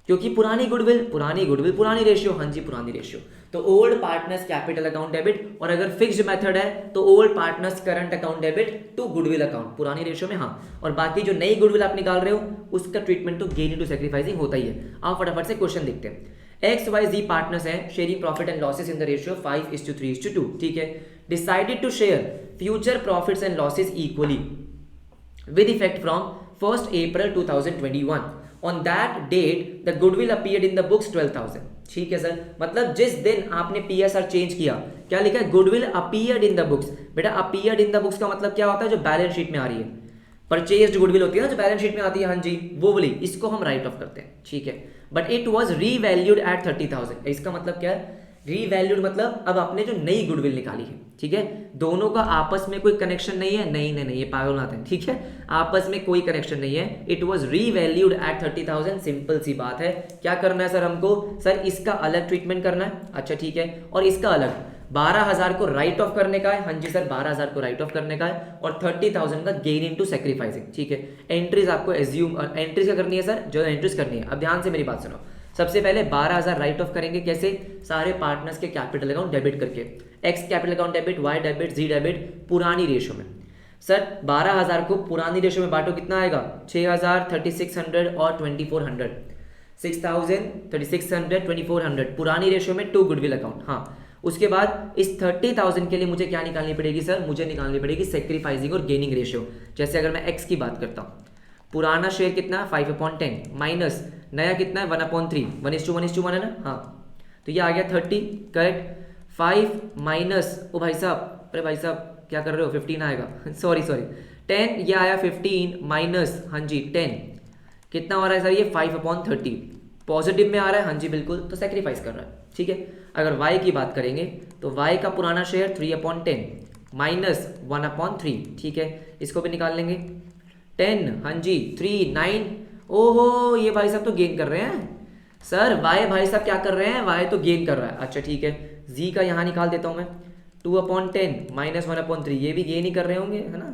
क्योंकि पुरानी गुडविल पुरानी रेशियो, हाँ जी पुरानी रेशियो। तो old partners capital account debit, और अगर फिक्स्ड मेथड है तो old partners current account debit to goodwill account, पुरानी रेशियो में, हाँ। और बाकी जो नई गुडविल आप निकाल रहे हो उसका ट्रीटमेंट तो गेन टू सैक्रिफाइसिंग होता ही है। आप फटाफट से क्वेश्चन देखते हैं। XYZ पार्टनर्स हैं, sharing profit and losses in the ratio 5:3:2, ठीक है। Decided to share future profits and losses equally with effect from 1st April 2021. On that date, the goodwill appeared in the books 12,000. ठीक है sir, मतलब जिस दिन आपने PSR change किया, क्या लिखा है, goodwill appeared in the books. बेटा अपीयर्ड इन द बुक्स का मतलब क्या होता है, जो बैलेंस शीट में आ रही है, परचेज्ड गुडविल होती है ना जो बैलेंस शीट में आती है, हाँ जी वो वाली, इसको हम राइट ऑफ करते हैं, ठीक है। But it was revalued at 30,000। इसका मतलब क्या है, रीवैल्यूड मतलब अब आपने जो नई गुडविल निकाली है, ठीक है। दोनों का आपस में कोई कनेक्शन नहीं है, नहीं ये पागल बनाते हैं, ठीक है। आपस में कोई कनेक्शन नहीं है। It was revalued at 30,000, simple सी बात है। क्या करना है सर हमको, सर इसका अलग ट्रीटमेंट करना है, अच्छा ठीक है। और इसका अलग 12,000 को राइट ऑफ करने का है, हाँ जी सर 12,000 को राइट ऑफ करने का है, और 30,000 का गेन इनटू सैक्रिफाइसिंग, ठीक है। एंट्रीज आपको एज्यूम, एंट्रीज क्या करनी है सर, जो एंट्रीज करनी है। अब ध्यान से मेरी बात सुनो। सबसे पहले 12,000 राइट ऑफ करेंगे, कैसे, सारे पार्टनर्स के कैपिटल अकाउंट डेबिट करके, X capital account debit, Y debit, Z debit, पुरानी रेशियो में। सर 12,000 को पुरानी रेशियो में बांटो, कितना आएगा, 6,000, 3,600 और 2,400, 6,000, 3,600, 2,400 पुरानी रेशियो में टू गुडविल अकाउंट, हाँ। उसके बाद इस 30,000 के लिए मुझे क्या निकालनी पड़ेगी सर, मुझे निकालनी पड़ेगी सैक्रिफाइसिंग और गेनिंग रेशियो। जैसे अगर मैं एक्स की बात करता हूँ, पुराना शेयर कितना 5/10 माइनस नया कितना है 1/3, 1:1 है ना, हाँ। तो ये आ गया 30, करेक्ट। 5 माइनस, ओ भाई साहब, अरे भाई साहब क्या कर रहे हो, 15 आएगा सॉरी 10, ये आया 15 माइनस, हाँ जी 10, कितना हो रहा है सर ये 5/30, पॉजिटिव में आ रहा है, हाँ जी बिल्कुल, तो सेक्रीफाइस कर रहा है, ठीक है। अगर y की बात करेंगे तो y का पुराना शेयर 3/10 माइनस 1/3, ठीक है। इसको भी निकाल लेंगे, 10, हाँ जी 3, 9, ओहो ये भाई साहब तो गेन कर रहे हैं सर, y भाई साहब क्या कर रहे हैं, y तो गेन कर रहा है, अच्छा ठीक है। z का यहाँ निकाल देता हूँ मैं, 2/10 माइनस 1/3, ये भी गेन ही कर रहे होंगे, है ना।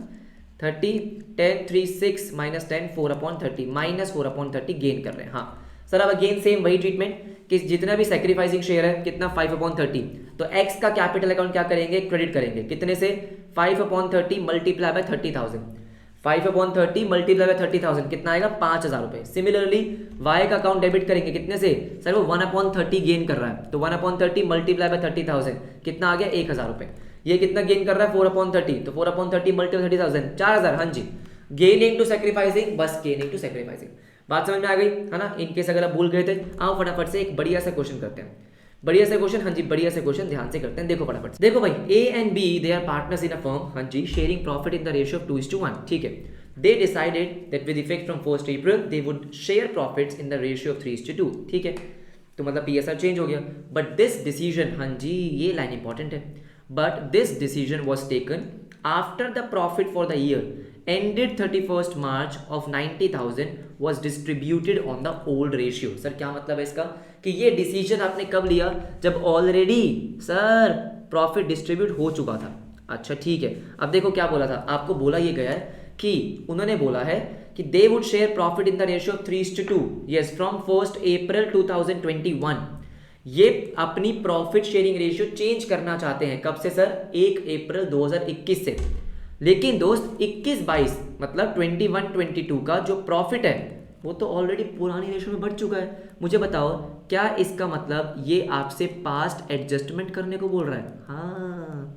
30, 10, 3, 6 माइनस 10, 4/30, माइनस 4/30 गेन कर रहे हैं, हाँ सर। अब अगेन सेम वही ट्रीटमेंट कि जितना भी सैक्रिफाइसिंग शेयर है कितना 5/30, तो x का कैपिटल अकाउंट क्या करेंगे, क्रेडिट करेंगे, कितने से 5/30 मल्टीप्लाई बाय 30,000, 5/30 मल्टीप्लाई बाय 30,000 कितना आएगा 5,000 रुपए। सिमिलरली y का अकाउंट डेबिट करेंगे, कितने से सर, वो 1/30 गेन कर रहा है, तो 1/30 मल्टीप्लाई बाय 30,000 कितना आ गया 1,000 रुपए। ये कितना गेन कर रहा है 4/30, तो 4/30 मल्टीप्लाई 30,000 4,000, हाँ जी। गेनिंग टू सैक्रिफाइसिंग, बस गेनिंग टू सैक्रिफाइसिंग। बात समझ में आ गई है ना। इनकेस अगर आप भूल गए थे, आओ फटाफट से एक बढ़िया सा क्वेश्चन करते हैं। बढ़िया से क्वेश्चन, हाँ जी बढ़िया से क्वेश्चन, ध्यान से करते हैं, देखो फटाफट से। देखो भाई, A and B they are partners in a firm, हाँ जी, sharing profit in the ratio of 2:1, ठीक है। They decided that with effect from 1st April they would share profits in the ratio of 3:2, ठीक है। तो मतलब PSR change हो गया, बट दिस डिसीजन, हाँ जी ये लाइन इंपॉर्टेंट है, but this decision was taken after the profit for the year ended 31st March of 90,000 was distributed on the old ratio। Sir क्या मतलब है इसका, कि ये डिसीजन आपने कब लिया, जब ऑलरेडी सर प्रॉफिट डिस्ट्रीब्यूट हो चुका था। अच्छा ठीक है, अब देखो क्या बोला था आपको, बोला ये गया है कि उन्होंने बोला है कि दे would share profit in the ratio of 3:2, yes, from 1st April 2021। ये अपनी प्रॉफिट शेयरिंग रेशियो चेंज करना चाहते हैं, कब से सर, 1 अप्रैल 2021 से। लेकिन दोस्त 21-22 मतलब 21-22 का जो प्रॉफिट है वो तो ऑलरेडी पुरानी रेशो में बढ़ चुका है। मुझे बताओ क्या इसका मतलब ये आपसे पास्ट एडजस्टमेंट करने को बोल रहा है? हाँ,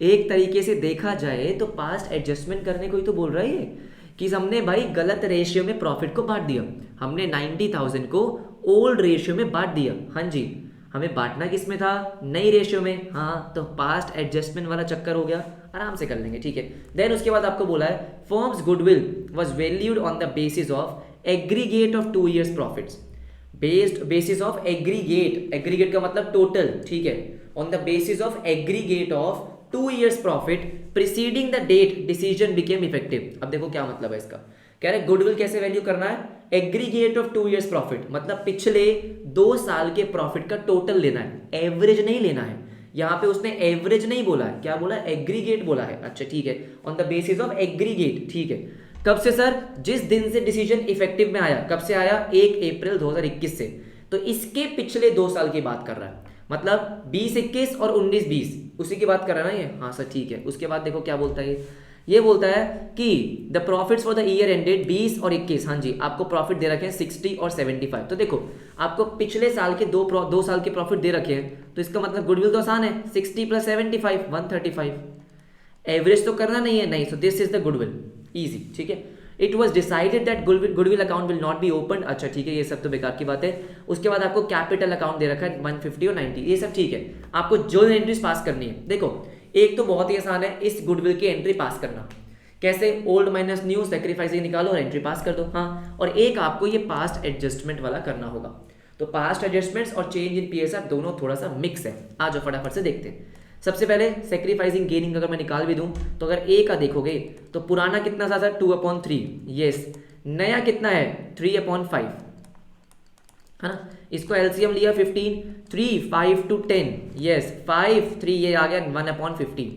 एक तरीके से देखा जाए तो पास्ट एडजस्टमेंट करने को ही तो बोल रहा है ये, कि हमने भाई गलत रेशियो में प्रॉफिट को बांट दिया, हमने 90,000 को ओल्ड रेशियो में बांट दिया। हाँ जी, हमें बांटना किस में था, नई रेशियो में, हाँ, तो पास्ट एडजस्टमेंट वाला चक्कर हो गया, आराम से कर लेंगे, ठीक है। देन उसके बाद आपको बोला है firm's goodwill was valued on the basis of aggregate of 2 years profits, based basis of aggregate, aggregate का मतलब टोटल, ठीक है, on the basis of aggregate of 2 years profit preceding the date decision became effective. अब देखो क्या मतलब है इसका, कह रहे गुडविल कैसे वैल्यू करना है, एग्रीगेट ऑफ 2 years प्रॉफिट, मतलब पिछले 2 साल के प्रॉफिट का टोटल लेना है, एवरेज नहीं लेना है। यहां पे उसने एवरेज नहीं बोला है, क्या बोला, एग्रीगेट बोला है। अच्छा ठीक है, on the basis of aggregate, ठीक है। कब से सर, जिस दिन से डिसीजन इफेक्टिव में आया, कब से आया, 1 अप्रैल 2021 से, तो इसके पिछले 2 साल की बात कर रहा है, मतलब 20-21 और 19-20 उसी की बात कर रहा है ना ये, हाँ सर ठीक है। उसके बाद देखो क्या बोलता है, ये बोलता है कि the profits for the year ended 20 और 21, हाँ जी, आपको प्रॉफिट दे रखे हैं 60 और 75। तो देखो आपको पिछले साल के दो साल के प्रॉफिट दे रखे हैं, तो इसका मतलब गुडविल तो आसान है, 60 + 75 135। एवरेज तो करना नहीं है, नहीं, so this is the goodwill, easy, ठीक है। It was decided that goodwill account will not be open. अच्छा ठीक है, ये सब तो बेकार की बात है। उसके बाद आपको कैपिटल अकाउंट दे रखा है 150 और 90, ये सब ठीक है। आपको जो एंट्रीज पास करनी है, देखो एक तो बहुत ही आसान है इस गुडविल की एंट्री पास करना, कैसे, ओल्ड माइनस न्यू सैक्रिफाइसिंग निकालो और एंट्री पास कर दो, हाँ। और एक आपको ये पास्ट एडजस्टमेंट वाला करना होगा, तो पास्ट एडजस्टमेंट्स और चेंज इन पीएसआर दोनों थोड़ा सा मिक्स है। आ जाओ फटाफट से देखते हैं। सबसे पहले सैक्रिफाइसिंग गेनिंग अगर मैं निकाल भी दूं तो अगर ए का देखोगे तो पुराना कितना था सर, 2/3, यस, नया कितना है 3/5, है ना। इसको एलसीएम लिया 15, 3 5 to 10, यस 5 3, ये आ गया 1/15,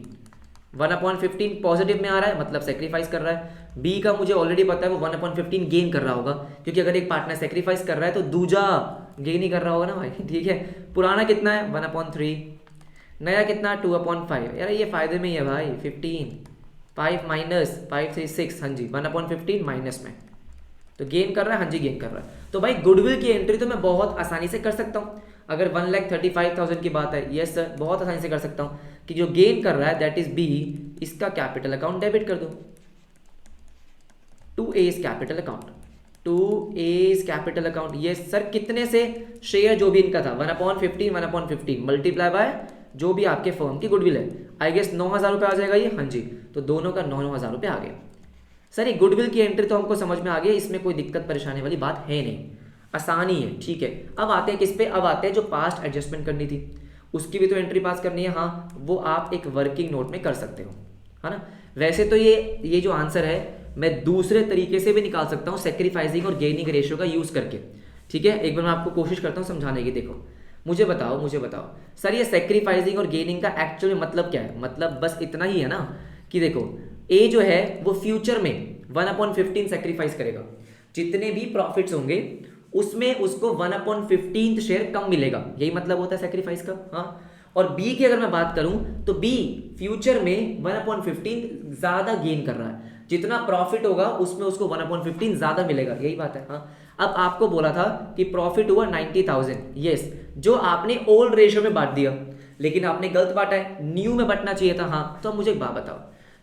1/15 पॉजिटिव में आ रहा है, मतलब सेक्रीफाइस कर रहा है। बी का मुझे ऑलरेडी पता है वो 1/15 गेन कर रहा होगा, क्योंकि अगर एक पार्टनर सेक्रीफाइस कर रहा है तो दूजा गेन ही कर रहा होगा ना भाई, ठीक है। पुराना कितना है 1/3, नया कितना 2/5, यार ये फायदे में ही है भाई, 15, 5 - 5 3 6, हाँ जी 1/15 माइनस में, तो गेन कर रहा है, हाँ जी गेन कर रहा है। तो भाई गुडविल की एंट्री तो मैं बहुत आसानी से कर सकता हूँ, अगर 1,35,000 की बात है, यस सर बहुत आसानी से कर सकता हूँ कि जो गेन कर रहा है दैट इज बी, इसका कैपिटल अकाउंट डेबिट कर दो to A's capital account, to A's capital account, yes sir. कितने से, शेयर जो भी इनका था 1/15 1/15 मल्टीप्लाई बाय जो भी आपके फर्म की गुडविल है, आई गेस 9,000 रुपये आ जाएगा ये, हाँ जी, तो दोनों का 9,000 रुपये आ गए। सर ये गुडविल की एंट्री तो हमको समझ में आ गई, इसमें कोई दिक्कत परेशानी वाली बात है नहीं, आसानी है, ठीक है। अब आते हैं किस पे, अब आते हैं जो पास्ट एडजस्टमेंट करनी थी उसकी भी तो एंट्री पास करनी है, हाँ वो आप एक वर्किंग नोट में कर सकते हो, है ना। वैसे तो ये जो आंसर है मैं दूसरे तरीके से भी निकाल सकता हूँ, सेक्रीफाइसिंग और गेनिंग रेशियो का यूज करके, ठीक है। एक बार मैं आपको कोशिश करता हूँ समझाने की। देखो मुझे बताओ सर ये सेक्रीफाइसिंग और गेनिंग का एक्चुअली मतलब क्या है, मतलब बस इतना ही है ना कि देखो ए जो है वो फ्यूचर में 1/15 सेक्रीफाइस करेगा, जितने भी प्रॉफिट्स होंगे उसमें उसको 1/15 शेयर कम मिलेगा, यही मतलब होता है सेक्रीफाइस का, हाँ। और बी की अगर मैं बात करूं तो बी फ्यूचर में 1/15 ज्यादा गेन कर रहा है, जितना प्रॉफिट होगा उसमें उसको 1/15 ज्यादा मिलेगा, यही बात है, हाँ। अब आपको बोला था कि प्रॉफिट हुआ 90,000, यस, जो आपने ओल्ड रेशियो में बांट दिया, लेकिन आपने गलत बांटा है, न्यू में बांटना चाहिए था, हाँ। तो मुझे एक बात बताओ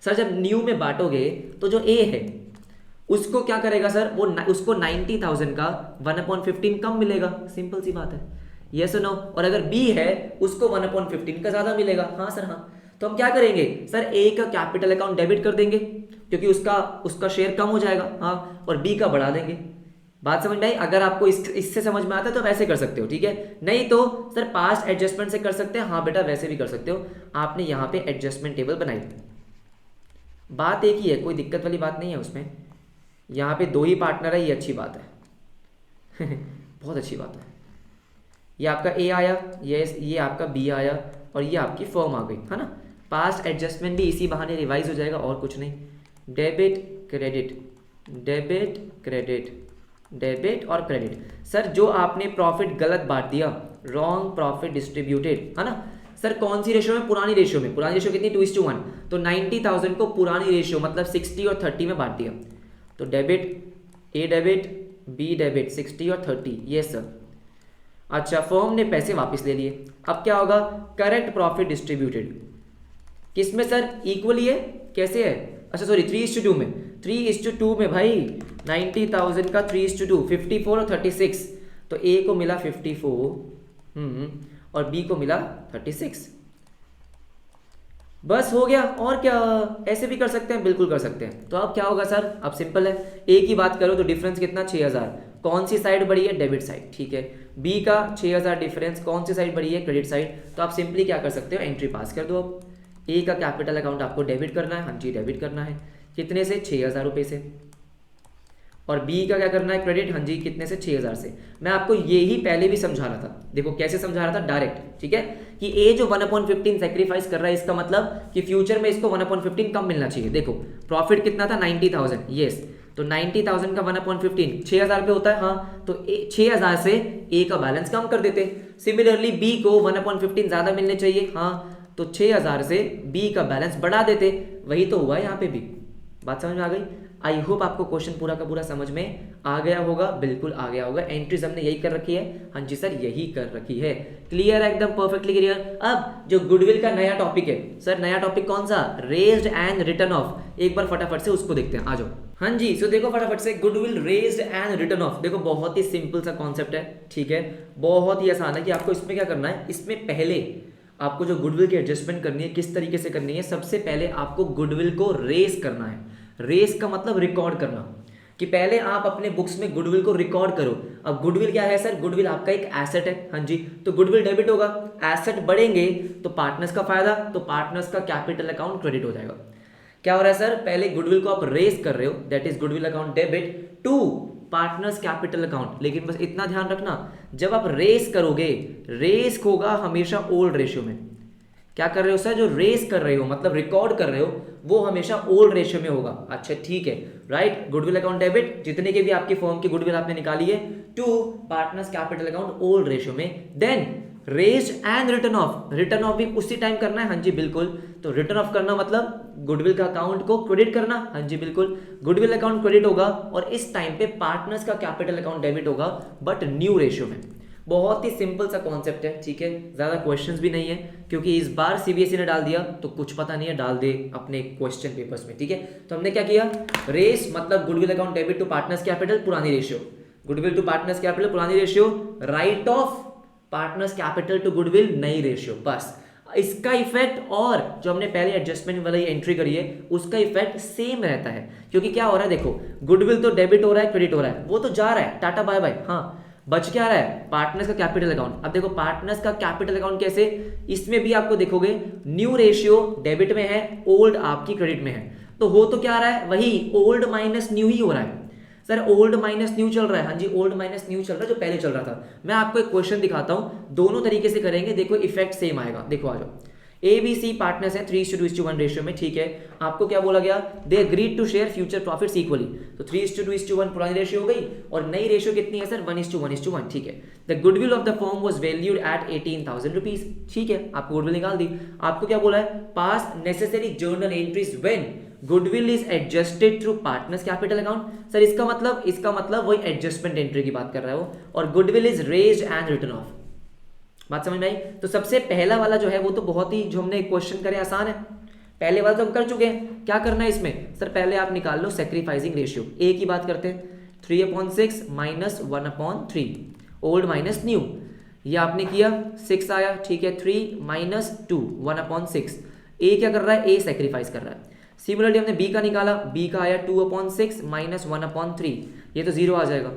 सर, जब न्यू में बांटोगे तो जो ए है उसको क्या करेगा सर, वो उसको 90,000 का 1/15 कम मिलेगा, सिंपल सी बात है। यस नो, और अगर बी है उसको 1/15 का ज्यादा मिलेगा। हाँ सर हाँ। तो हम क्या करेंगे सर, ए का कैपिटल अकाउंट डेबिट कर देंगे क्योंकि उसका शेयर कम हो जाएगा। हाँ, और बी का बढ़ा देंगे। बात समझ में आई? अगर आपको इससे समझ में आता है तो वैसे कर सकते हो, ठीक है। नहीं तो सर पास्ट एडजस्टमेंट से कर सकते हैं। हाँ बेटा वैसे भी कर सकते हो। आपने यहाँ पे एडजस्टमेंट टेबल बनाई, बात एक ही है, कोई दिक्कत वाली बात नहीं है उसमें। यहाँ पे 2 ही पार्टनर है, ये अच्छी बात है बहुत अच्छी बात है। ये आपका ए आया, ये आपका बी आया, और ये आपकी फर्म आ गई, है ना। पास्ट एडजस्टमेंट भी इसी बहाने रिवाइज हो जाएगा और कुछ नहीं। Debit credit, debit credit, debit और क्रेडिट। सर जो आपने प्रॉफिट गलत बांट दिया, रॉन्ग प्रॉफिट डिस्ट्रीब्यूटेड, है ना सर। कौन सी रेशियो में? पुरानी रेशियो में। पुरानी रेशियो कितनी? 2:1। तो 90,000 को पुरानी रेशियो मतलब 60 और 30 में बांट दिया। तो डेबिट, ए डेबिट, बी डेबिट, 60 और 30, ये सर। अच्छा, फर्म ने पैसे वापस ले लिए। अब क्या होगा? करेक्ट प्रॉफिट डिस्ट्रीब्यूटेड किसमें सर? इक्वली है। कैसे है? अच्छा सॉरी, 3:2 में। 3:2 में भाई 90,000 का 3:2, 54 और 36। तो ए को मिला 54 और बी को मिला 36। बस हो गया। और क्या, ऐसे भी कर सकते हैं, बिल्कुल कर सकते हैं। तो अब क्या होगा सर? अब सिंपल है, ए की बात करो तो डिफरेंस कितना? 6,000। कौन सी साइड बढ़ी है? डेबिट साइड, ठीक है। बी का 6,000 डिफरेंस, कौन सी साइड बढ़ी है? Credit side. तो आप सिंपली क्या कर सकते हो? एंट्री पास कर दो। अब ए का कैपिटल अकाउंट आपको डेबिट करना है। हाँ जी, डेबिट करना है। कितने से? 6,000 रुपये से। और बी का क्या करना है? क्रेडिट। हाँ जी, कितने से? 6,000 से। मैं आपको ये ही पहले भी समझा रहा था। देखो कैसे समझा रहा था, डायरेक्ट, ठीक है। कि ए जो 1/15 सेक्रीफाइस कर रहा है, इसका मतलब कि फ्यूचर में इसको 1/15 कम मिलना चाहिए। देखो प्रॉफिट कितना था? 90,000, यस। तो 90,000 का 1/15 6,000 पे होता है। हाँ, तो 6,000 से ए का बैलेंस कम कर देते। सिमिलरली बी को 1/15 ज्यादा मिलने चाहिए। हाँ, तो 6,000 से बी का बैलेंस बढ़ा देते। वही तो हुआ यहाँ पे भी। बात समझ में आ गई? आई होप आपको क्वेश्चन पूरा का पूरा समझ में आ गया होगा। बिल्कुल आ गया होगा। एंट्रीज हमने यही कर रखी है। हाँ जी सर, यही कर रखी है। क्लियर है? एकदम परफेक्टली क्लियर। अब जो गुडविल का नया टॉपिक है सर, नया टॉपिक कौन सा? Raised and return of. एक बार फटाफट से उसको देखते हैं, आ जाओ। हाँ जी, सो देखो फटाफट से, goodwill raised and return of. देखो बहुत ही सिंपल सा कॉन्सेप्ट है, ठीक है। बहुत ही आसान है कि आपको इसमें क्या करना है। इसमें पहले आपको जो गुडविल की एडजस्टमेंट करनी है, किस तरीके से करनी है? सबसे पहले आपको गुडविल को रेस करना है। रेस का मतलब रिकॉर्ड करना, कि पहले आप अपने बुक्स में गुडविल को रिकॉर्ड करो। अब गुडविल क्या है सर? गुडविल आपका एक एसेट है। हाँ जी, तो गुडविल डेबिट होगा। एसेट बढ़ेंगे तो पार्टनर्स का फायदा, तो पार्टनर्स का कैपिटल अकाउंट क्रेडिट हो जाएगा। क्या हो रहा है सर? पहले गुडविल को आप रेस कर रहे हो, that is goodwill account debit to partners capital account. लेकिन बस इतना ध्यान रखना, जब आप रेस करोगे, रेस होगा हमेशा ओल्ड रेशियो में। क्या कर रहे हो सर? जो रेस कर रहे हो मतलब रिकॉर्ड कर रहे हो, वो हमेशा ओल्ड रेशियो में होगा। अच्छा ठीक है, राइट। गुडविल अकाउंट डेबिट, जितने के भी आपकी फर्म की गुडविल आपने निकाली है, to partners capital account old ratio में। Then raised and return off. Written off भी उसी टाइम करना है। हाँ जी बिल्कुल। तो रिटर्न ऑफ करना मतलब गुडविल का अकाउंट को क्रेडिट करना। हाँ जी बिल्कुल। गुडविल अकाउंट क्रेडिट होगा और इस टाइम पे पार्टनर्स का कैपिटल अकाउंट डेबिट होगा, बट न्यू रेशियो में। बहुत ही सिंपल सा कॉन्सेप्ट है, ठीक है। ज्यादा क्वेश्चंस भी नहीं है, क्योंकि इस बार सीबीएसई ने डाल दिया तो कुछ पता नहीं है, डाल दे अपने क्वेश्चन पेपर्स में, ठीक है। तो हमने क्या किया? रेस मतलब goodwill account debit to partners capital पुरानी ratio, goodwill to partners capital पुरानी ratio, write off partners capital to goodwill नई रेशियो। बस इसका इफेक्ट और जो हमने पहले एडजस्टमेंट वाली एंट्री करी है उसका इफेक्ट सेम रहता है। क्योंकि क्या हो रहा है, देखो गुडविल तो डेबिट हो रहा है, क्रेडिट हो रहा है, वो तो जा रहा है, टाटा बाय बाय। हाँ, बच क्या रहा है? पार्टनर्स का कैपिटल अकाउंट। अब देखो पार्टनर्स का कैपिटल अकाउंट कैसे, इसमें भी आपको देखोगे न्यू रेशियो डेबिट में है, ओल्ड आपकी क्रेडिट में है। तो हो तो क्या रहा है? वही ओल्ड माइनस न्यू ही हो रहा है। सर ओल्ड माइनस न्यू चल रहा है। हाँ जी, ओल्ड माइनस न्यू चल रहा है, जो पहले चल रहा था। मैं आपको एक क्वेश्चन दिखाता हूं, दोनों तरीके से करेंगे, देखो इफेक्ट सेम आएगा। देखो आ जाओ, ए बी सी पार्टनर्स हैं 3:1 रेशियो में, ठीक है। आपको क्या बोला गया? They agreed to share future profits equally. तो 3:1 पुरानी रेशियो हो गई और नई रेशियो कितनी है सर? 1:1, ठीक है। The goodwill of the firm was valued at 18,000 rupees, ठीक है। आपको गुडविल निकाल दी। आपको क्या बोला है? पास necessary journal entries when goodwill is adjusted through partners capital account. Sir इसका मतलब वही एडजस्टमेंट एंट्री की बात कर रहा है वो, और goodwill is raised and written off. बात समझ में आई? तो सबसे पहला वाला जो है वो तो बहुत ही, जो हमने क्वेश्चन करे आसान है। पहले वाला तो हम कर चुके हैं। क्या करना है इसमें? सर पहले आप निकाल लो सैक्रिफाइसिंग रेशियो। ए की बात करते हैं, 3/6 -1/3, ओल्ड माइनस न्यू। ये आपने किया 6 आया, ठीक है, 3 माइनस 2 1/6। ए क्या कर रहा है, ए सेक्रीफाइस कर रहा है। सिमिलरली हमने बी का निकाला, बी का आया 2/6 माइनस 1/3, ये तो 0 आ जाएगा।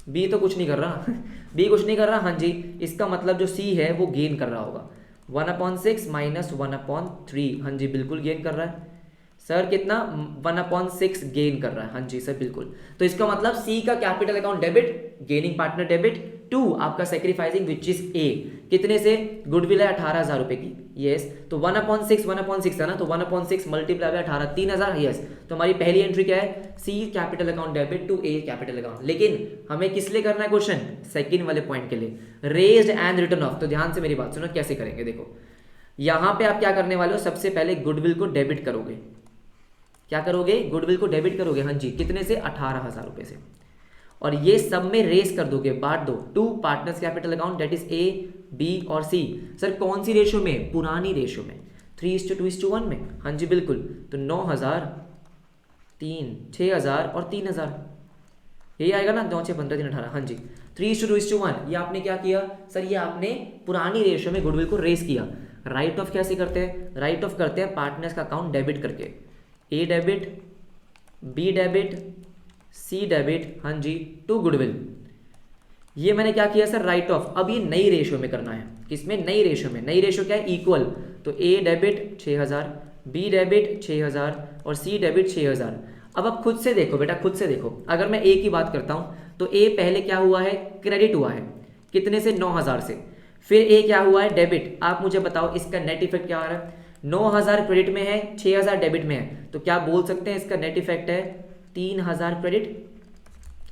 बी तो कुछ नहीं कर रहा बी कुछ नहीं कर रहा, हाँ जी, इसका मतलब जो सी है वो गेन कर रहा होगा। 1/6 माइनस 1/3, हाँ जी बिल्कुल गेन कर रहा है सर। कितना, 1/6 गेन कर रहा है, हाँ जी सर बिल्कुल। तो इसका मतलब सी का capital account debit, gaining partner debit, 2 आपका सेक्रीफाइसिंग विच इज ए, कितने से, गुडविल है 18,000 रुपए की, यस। तो 1/6 है ना, तो 1/6 मल्टीप्लाई बाय 18, 3,000, यस। तो हमारी पहली एंट्री क्या है, C capital account debit to A capital account. लेकिन हमें किस लिए करना है क्वेश्चन, सेकंड वाले पॉइंट के लिए, रेज्ड एंड रिटर्न ऑफ। तो ध्यान से मेरी बात सुनो, कैसे करेंगे, देखो यहां पे आप क्या करने वाले हो, सबसे पहले गुडविल को डेबिट करोगे। क्या करोगे, गुडविल को डेबिट करोगे, हाँ जी, कितने से, 18,000 रुपए से। और ये सब में रेस कर दोगे, बांट दो, 2 partners capital account that is A, B और सी। सर कौन सी रेशियो में, पुरानी रेशियो में, 3:2:1 में, हाँ जी बिल्कुल। तो 9,000, 3, 6,000 और 3,000, यही आएगा ना, 9, 6, 15, 3, 18, हाँ जी, 3:2:1। ये आपने क्या किया सर, ये आपने पुरानी रेशियो में गुडविल को रेस किया। राइट ऑफ कैसे करते हैं, राइट ऑफ करते हैं पार्टनर्स का अकाउंट डेबिट करके, ए डेबिट, बी डेबिट, सी डेबिट, हाँ जी, टू गुडविल। ये मैंने क्या किया सर, राइट ऑफ। अब ये नई रेशियो में करना है, किसमें, नई रेशियो में। नई रेशियो क्या है, इक्वल। तो ए डेबिट 6,000, बी डेबिट 6,000 और सी डेबिट 6,000। अब आप खुद से देखो बेटा, खुद से देखो, अगर मैं ए की बात करता हूं तो ए पहले क्या हुआ है, क्रेडिट हुआ है, कितने से, 9,000 से। फिर ए क्या हुआ है, डेबिट। आप मुझे बताओ इसका नेट इफेक्ट क्या आ रहा है, 9,000 क्रेडिट में है, 6,000 डेबिट में है, तो क्या बोल सकते हैं इसका नेट इफेक्ट है 3,000 क्रेडिट,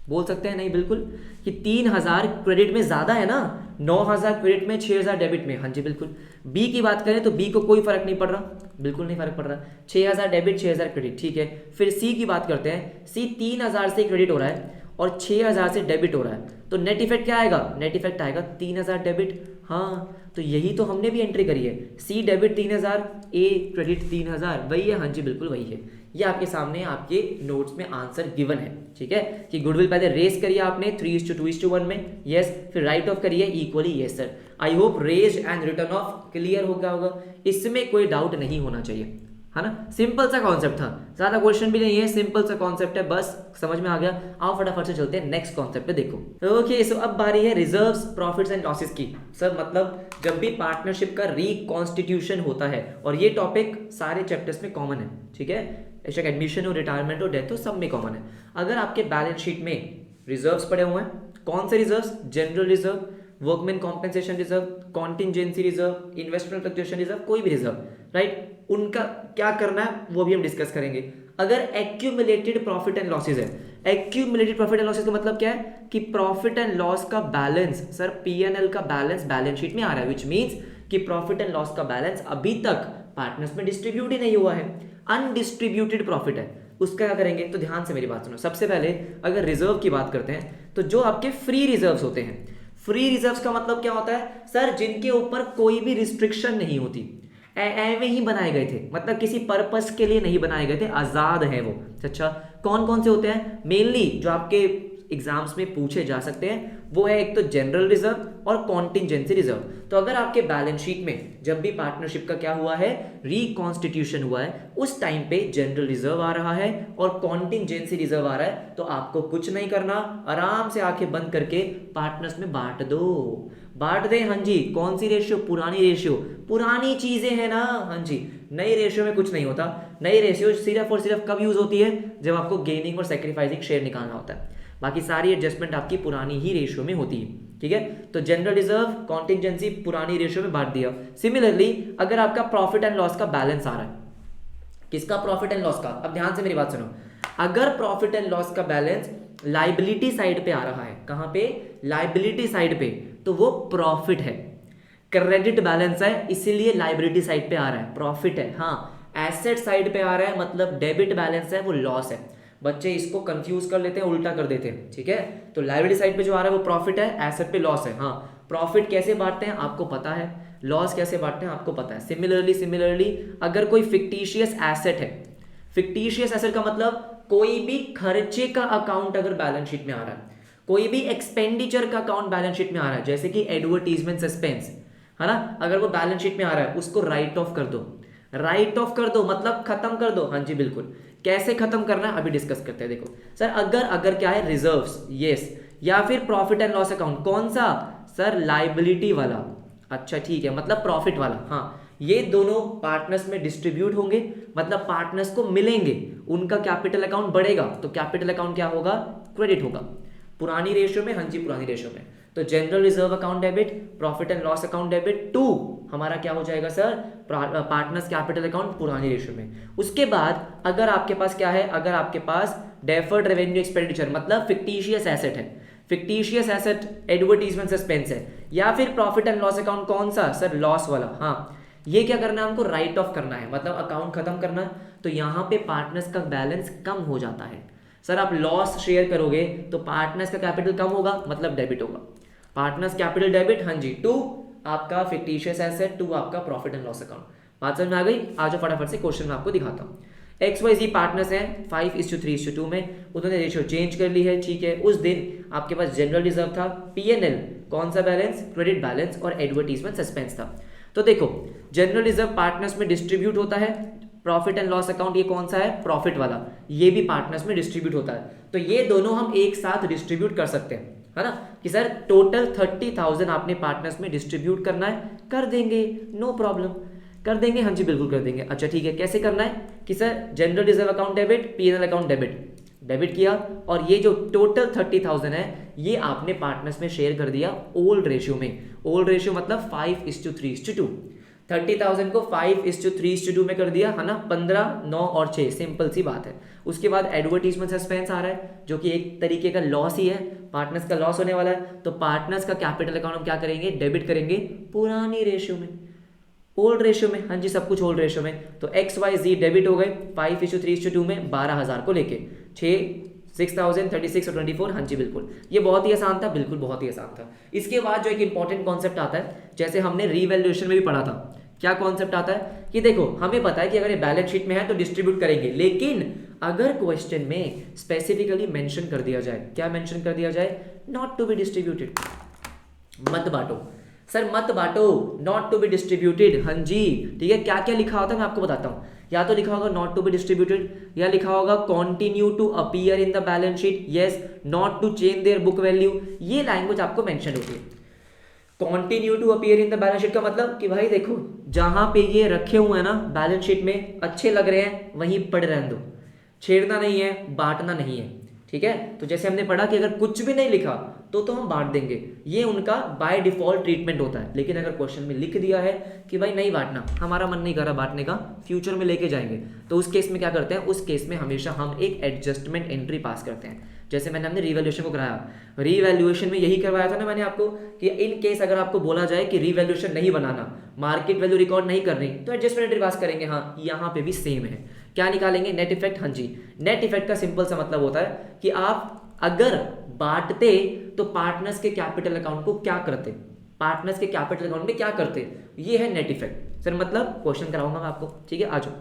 बोल सकते हैं नहीं, बिल्कुल, कि 3,000 क्रेडिट में ज्यादा है ना, 9,000 क्रेडिट में, 6,000 डेबिट में, हाँ जी बिल्कुल। बी की बात करें तो बी को कोई फर्क नहीं पड़ रहा, बिल्कुल नहीं फर्क पड़ रहा, 6,000 डेबिट, 6,000 क्रेडिट, ठीक है। फिर सी की बात करते हैं, सी 3,000 से क्रेडिट हो रहा है और 6,000 से डेबिट हो रहा है, तो नेट इफेक्ट क्या आएगा, नेट इफेक्ट आएगा 3,000 डेबिट, हाँ। तो यही तो हमने भी एंट्री करी है, सी डेबिट 3,000, ए क्रेडिट 3,000, वही है, हाँ जी बिल्कुल वही है। ये आपके सामने आपके नोट्स में आंसर गिवन है, ठीक है, कि गुडविल पहले रेस करिए आपने 3:2:1 में, यस, फिर राइट ऑफ करिए equally, yes sir. I hope raise and return off clear हो गया होगा, इसमें कोई डाउट नहीं होना चाहिए, है ना। सिंपल सा कॉन्सेप्ट था, ज्यादा क्वेश्चन भी नहीं है, सिंपल सा कॉन्सेप्ट है, बस समझ में आ गया। आओ फटाफट से चलते हैं नेक्स्ट कॉन्सेप्ट पे, देखो। ओके, सो अब बारी है रिजर्व्स, प्रॉफिट्स एंड लॉसेस की। सर मतलब जब भी पार्टनरशिप का रिकॉन्स्टिट्यूशन होता है, और ये टॉपिक सारे चैप्टर्स में कॉमन है, ठीक है, बेशक एडमिशन हो, रिटायरमेंट हो, डेथ हो, सब में कॉमन है। अगर आपके बैलेंस शीट में रिजर्व्स पड़े हुए हैं, कौन से reserves, general reserve, workman compensation reserve, contingency reserve, investment fluctuation reserve, कोई भी रिजर्व, राइट, उनका क्या करना है वो भी हम डिस्कस करेंगे। अगर एक्यूमुलेटेड प्रॉफिट एंड लॉसेज है, एक्यूमुलेटेड प्रॉफिट एंड लॉसेज का मतलब क्या है कि प्रॉफिट एंड लॉस का बैलेंस, सर पीएनएल का बैलेंस बैलेंस शीट में आ रहा है, विच मींस कि प्रॉफिट एंड लॉस का बैलेंस अभी तक पार्टनर्स में डिस्ट्रीब्यूट ही नहीं हुआ है, अनडिस्ट्रीब्यूटेड प्रॉफिट है, उसका क्या करेंगे। तो ध्यान से मेरी बात सुनो, सबसे पहले अगर रिजर्व की बात करते हैं तो जो आपके फ्री रिजर्व्स होते हैं, फ्री रिजर्व्स का मतलब क्या होता है सर, जिनके ऊपर कोई भी रिस्ट्रिक्शन नहीं होती, एवे ही बनाए गए थे, मतलब किसी पर्पस के लिए नहीं बनाए गए थे, आजाद है वो। अच्छा, कौन कौन से होते हैं, मेनली जो आपके एग्जाम्स में पूछे जा सकते हैं वो है एक तो जनरल रिजर्व और कॉन्टिंजेंसी रिजर्व। तो अगर आपके बैलेंस शीट में जब भी पार्टनरशिप का क्या हुआ है, रिकॉन्स्टिट्यूशन हुआ है, उस टाइम पे जनरल रिजर्व आ रहा है और कॉन्टिंजेंसी रिजर्व आ रहा है, तो आपको कुछ नहीं करना, आराम से आंखें बंद करके पार्टनर्स में बांट दो, बांट दे, हाँ जी। कौन सी रेशियो, पुरानी रेशियो, पुरानी चीजें हैं ना, हाँ जी, नई रेशियो में कुछ नहीं होता। नई रेशियो सिर्फ और सिर्फ कब यूज होती है, जब आपको गेनिंग और सेक्रीफाइसिंग शेयर निकालना होता है, बाकी सारी एडजस्टमेंट आपकी पुरानी ही रेशियो में होती है, ठीक है। तो जनरल रिजर्व, कॉन्टिंजेंसी पुरानी रेशियो में बांट दिया। सिमिलरली अगर आपका प्रॉफिट एंड लॉस का बैलेंस आ रहा है, किसका, प्रॉफिट एंड लॉस का, अब ध्यान से मेरी बात सुनो, अगर प्रॉफिट एंड लॉस का बैलेंस लाइबिलिटी साइड पे आ रहा है, कहां पे, लाइबिलिटी साइड पे, तो वो प्रॉफिट है। क्रेडिट बैलेंस है इसीलिए लाइबिलिटी साइड पे आ रहा है, प्रॉफिट है। हाँ, एसेट साइड पे आ रहा है मतलब डेबिट बैलेंस है, वो लॉस है। बच्चे इसको कंफ्यूज कर लेते हैं, उल्टा कर देते हैं, ठीक है। तो लाइबिलिटी साइड पे जो आ रहा है वो प्रॉफिट है, एसेट पे लॉस है। हाँ, प्रॉफिट कैसे बांटते हैं आपको पता है, लॉस कैसे बांटते हैं आपको पता है। सिमिलरली अगर कोई फिक्टिशियस एसेट है, फिक्टिशियस एसेट का मतलब कोई भी खर्चे का अकाउंट अगर बैलेंस शीट में आ रहा है, कोई भी एक्सपेंडिचर का अकाउंट बैलेंस शीट में आ रहा है, जैसे कि एडवर्टीजमेंट सस्पेंस, है ना, अगर वो बैलेंस शीट में आ रहा है उसको राइट ऑफ कर दो। राइट ऑफ कर दो मतलब खत्म कर दो। हाँ जी बिल्कुल। कैसे खत्म करना है अभी डिस्कस करते हैं। देखो सर, अगर क्या है, रिजर्व्स, यस, या फिर प्रॉफिट एंड लॉस अकाउंट, कौन सा सर, लाइबिलिटी वाला। अच्छा ठीक है, मतलब प्रॉफिट वाला। हाँ, ये दोनों पार्टनर्स में डिस्ट्रीब्यूट होंगे, मतलब पार्टनर्स को मिलेंगे, उनका कैपिटल अकाउंट बढ़ेगा, तो कैपिटल अकाउंट क्या होगा, क्रेडिट होगा। पुरानी रेशियो में, हाँ जी पुरानी रेशियो में, तो general reserve account debit, profit and loss account debit to हमारा क्या हो जाएगा सर, पार्टनर्स कैपिटल अकाउंट पुरानी रेशियो में। उसके बाद अगर आपके पास क्या है, अगर आपके पास डेफर्ड रेवेन्यू एक्सपेंडिचर मतलब फिक्टिशियस एसेट है, फिक्टिशियस एसेट एडवर्टीजमेंट सस्पेंस है, या फिर प्रॉफिट एंड लॉस अकाउंट कौन सा सर, लॉस वाला। हाँ, ये क्या करना है हमको, राइट ऑफ करना है, मतलब अकाउंट खत्म करना है। तो यहाँ पे पार्टनर्स का बैलेंस कम हो जाता है। सर आप लॉस शेयर करोगे तो पार्टनर्स का कैपिटल कम होगा, मतलब डेबिट होगा। पार्टनर्स कैपिटल डेबिट, हाँ जी, टू आपका फिक्टिशियस एसेट, टू आपका प्रॉफिट एंड लॉस अकाउंट। बात समझ में आ गई? आ जाओ फटाफट से क्वेश्चन में आपको दिखाता हूँ। XYZ पार्टनर्स हैं 5:3:2 में, उन्होंने रेशियो चेंज कर ली है, ठीक है। उस दिन आपके पास जनरल रिजर्व था, P&L कौन सा बैलेंस, क्रेडिट बैलेंस और एडवर्टीजमेंट सस्पेंस था। तो देखो जनरल रिजर्व पार्टनर्स में डिस्ट्रीब्यूट होता है, प्रॉफिट एंड लॉस अकाउंट ये कौन सा है, प्रॉफिट वाला, ये भी पार्टनर्स में डिस्ट्रीब्यूट होता है। तो ये दोनों हम एक साथ डिस्ट्रीब्यूट कर सकते हैं, है ना, कि सर टोटल 30,000 आपने पार्टनर्स में डिस्ट्रीब्यूट करना है, कर देंगे, नो प्रॉब्लम, कर देंगे, हाँ जी बिल्कुल कर देंगे। अच्छा ठीक है, कैसे करना है कि sir general reserve account debit, P&L account debit किया, और ये जो टोटल 30,000 है ये आपने पार्टनर्स में शेयर कर दिया ओल्ड रेशियो में। ओल्ड रेशियो मतलब 5:3:2। 30,000 को 5:3:2 में कर दिया, है ना, 15, 9 और 6, सिंपल सी बात है। उसके बाद एडवर्टीजमेंट सस्पेंस आ रहा है जो कि एक तरीके का लॉस ही है, पार्टनर्स का लॉस होने वाला है, तो पार्टनर्स का कैपिटल अकाउंट हम क्या करेंगे, डेबिट करेंगे पुरानी रेशियो में, ओल्ड रेशियो में, हाँ जी सब कुछ ओल्ड रेशियो में। तो XYZ डेबिट हो गए 5:3:2 में 12,000 को लेके, 6,000, 36 और 24, हाँ जी बिल्कुल। ये बहुत ही आसान था, बिल्कुल बहुत ही आसान था। इसके बाद जो एक इंपॉर्टेंट कॉन्सेप्ट आता है, जैसे हमने रीवैल्यूएशन में भी पढ़ा था, क्या कॉन्सेप्ट आता है कि देखो हमें पता है कि अगर ये बैलेंस शीट में है तो डिस्ट्रीब्यूट करेंगे, लेकिन अगर क्वेश्चन में स्पेसिफिकली मेंशन कर दिया जाए, क्या मेंशन कर दिया जाए, नॉट टू बी डिस्ट्रीब्यूटेड, मत बांटो सर, मत बांटो, नॉट टू बी डिस्ट्रीब्यूटेड, हाँ जी ठीक है। क्या क्या लिखा होता है मैं आपको बताता हूँ, या तो लिखा होगा नॉट टू बी डिस्ट्रीब्यूटेड, या लिखा होगा continue to appear in the balance sheet, yes, not to change their book value, ये लैंग्वेज आपको मेंशन होती है। Continue to appear in the balance sheet का मतलब कि भाई देखो जहां पे ये रखे हुए हैं ना बैलेंस शीट में, अच्छे लग रहे हैं वहीं पड़े रहने दो, छेड़ना नहीं है, बांटना नहीं है, ठीक है। तो जैसे हमने पढ़ा कि अगर कुछ भी नहीं लिखा तो हम बांट देंगे, ये उनका बाय डिफॉल्ट ट्रीटमेंट होता है। लेकिन अगर क्वेश्चन में लिख दिया है कि भाई नहीं बांटना, हमारा मन नहीं कर रहा बांटने का, फ्यूचर में लेके जाएंगे, तो उस केस में क्या करते हैं, उस केस में हमेशा हम एक एडजस्टमेंट एंट्री पास करते हैं। जैसे हमने रिवैल्यूएशन को कराया, रिवैल्यूएशन में यही करवाया था ना मैंने आपको कि इन केस अगर आपको बोला जाए कि रिवैल्यूएशन नहीं बनाना, मार्केट वैल्यू रिकॉर्ड नहीं करनी, तो एडजस्टमेंट एंट्री पास करेंगे। हाँ, यहाँ पे भी सेम है, क्या निकालेंगे, नेट इफेक्ट। हाँ जी, नेट इफेक्ट का सिंपल सा मतलब होता है कि आप अगर बांटते तो पार्टनर्स के कैपिटल अकाउंट को क्या करते, पार्टनर्स के कैपिटल अकाउंट में क्या करते, ये है नेट इफेक्ट। सर मतलब क्वेश्चन कराऊंगा मैं आपको, ठीक है, आ जाओ।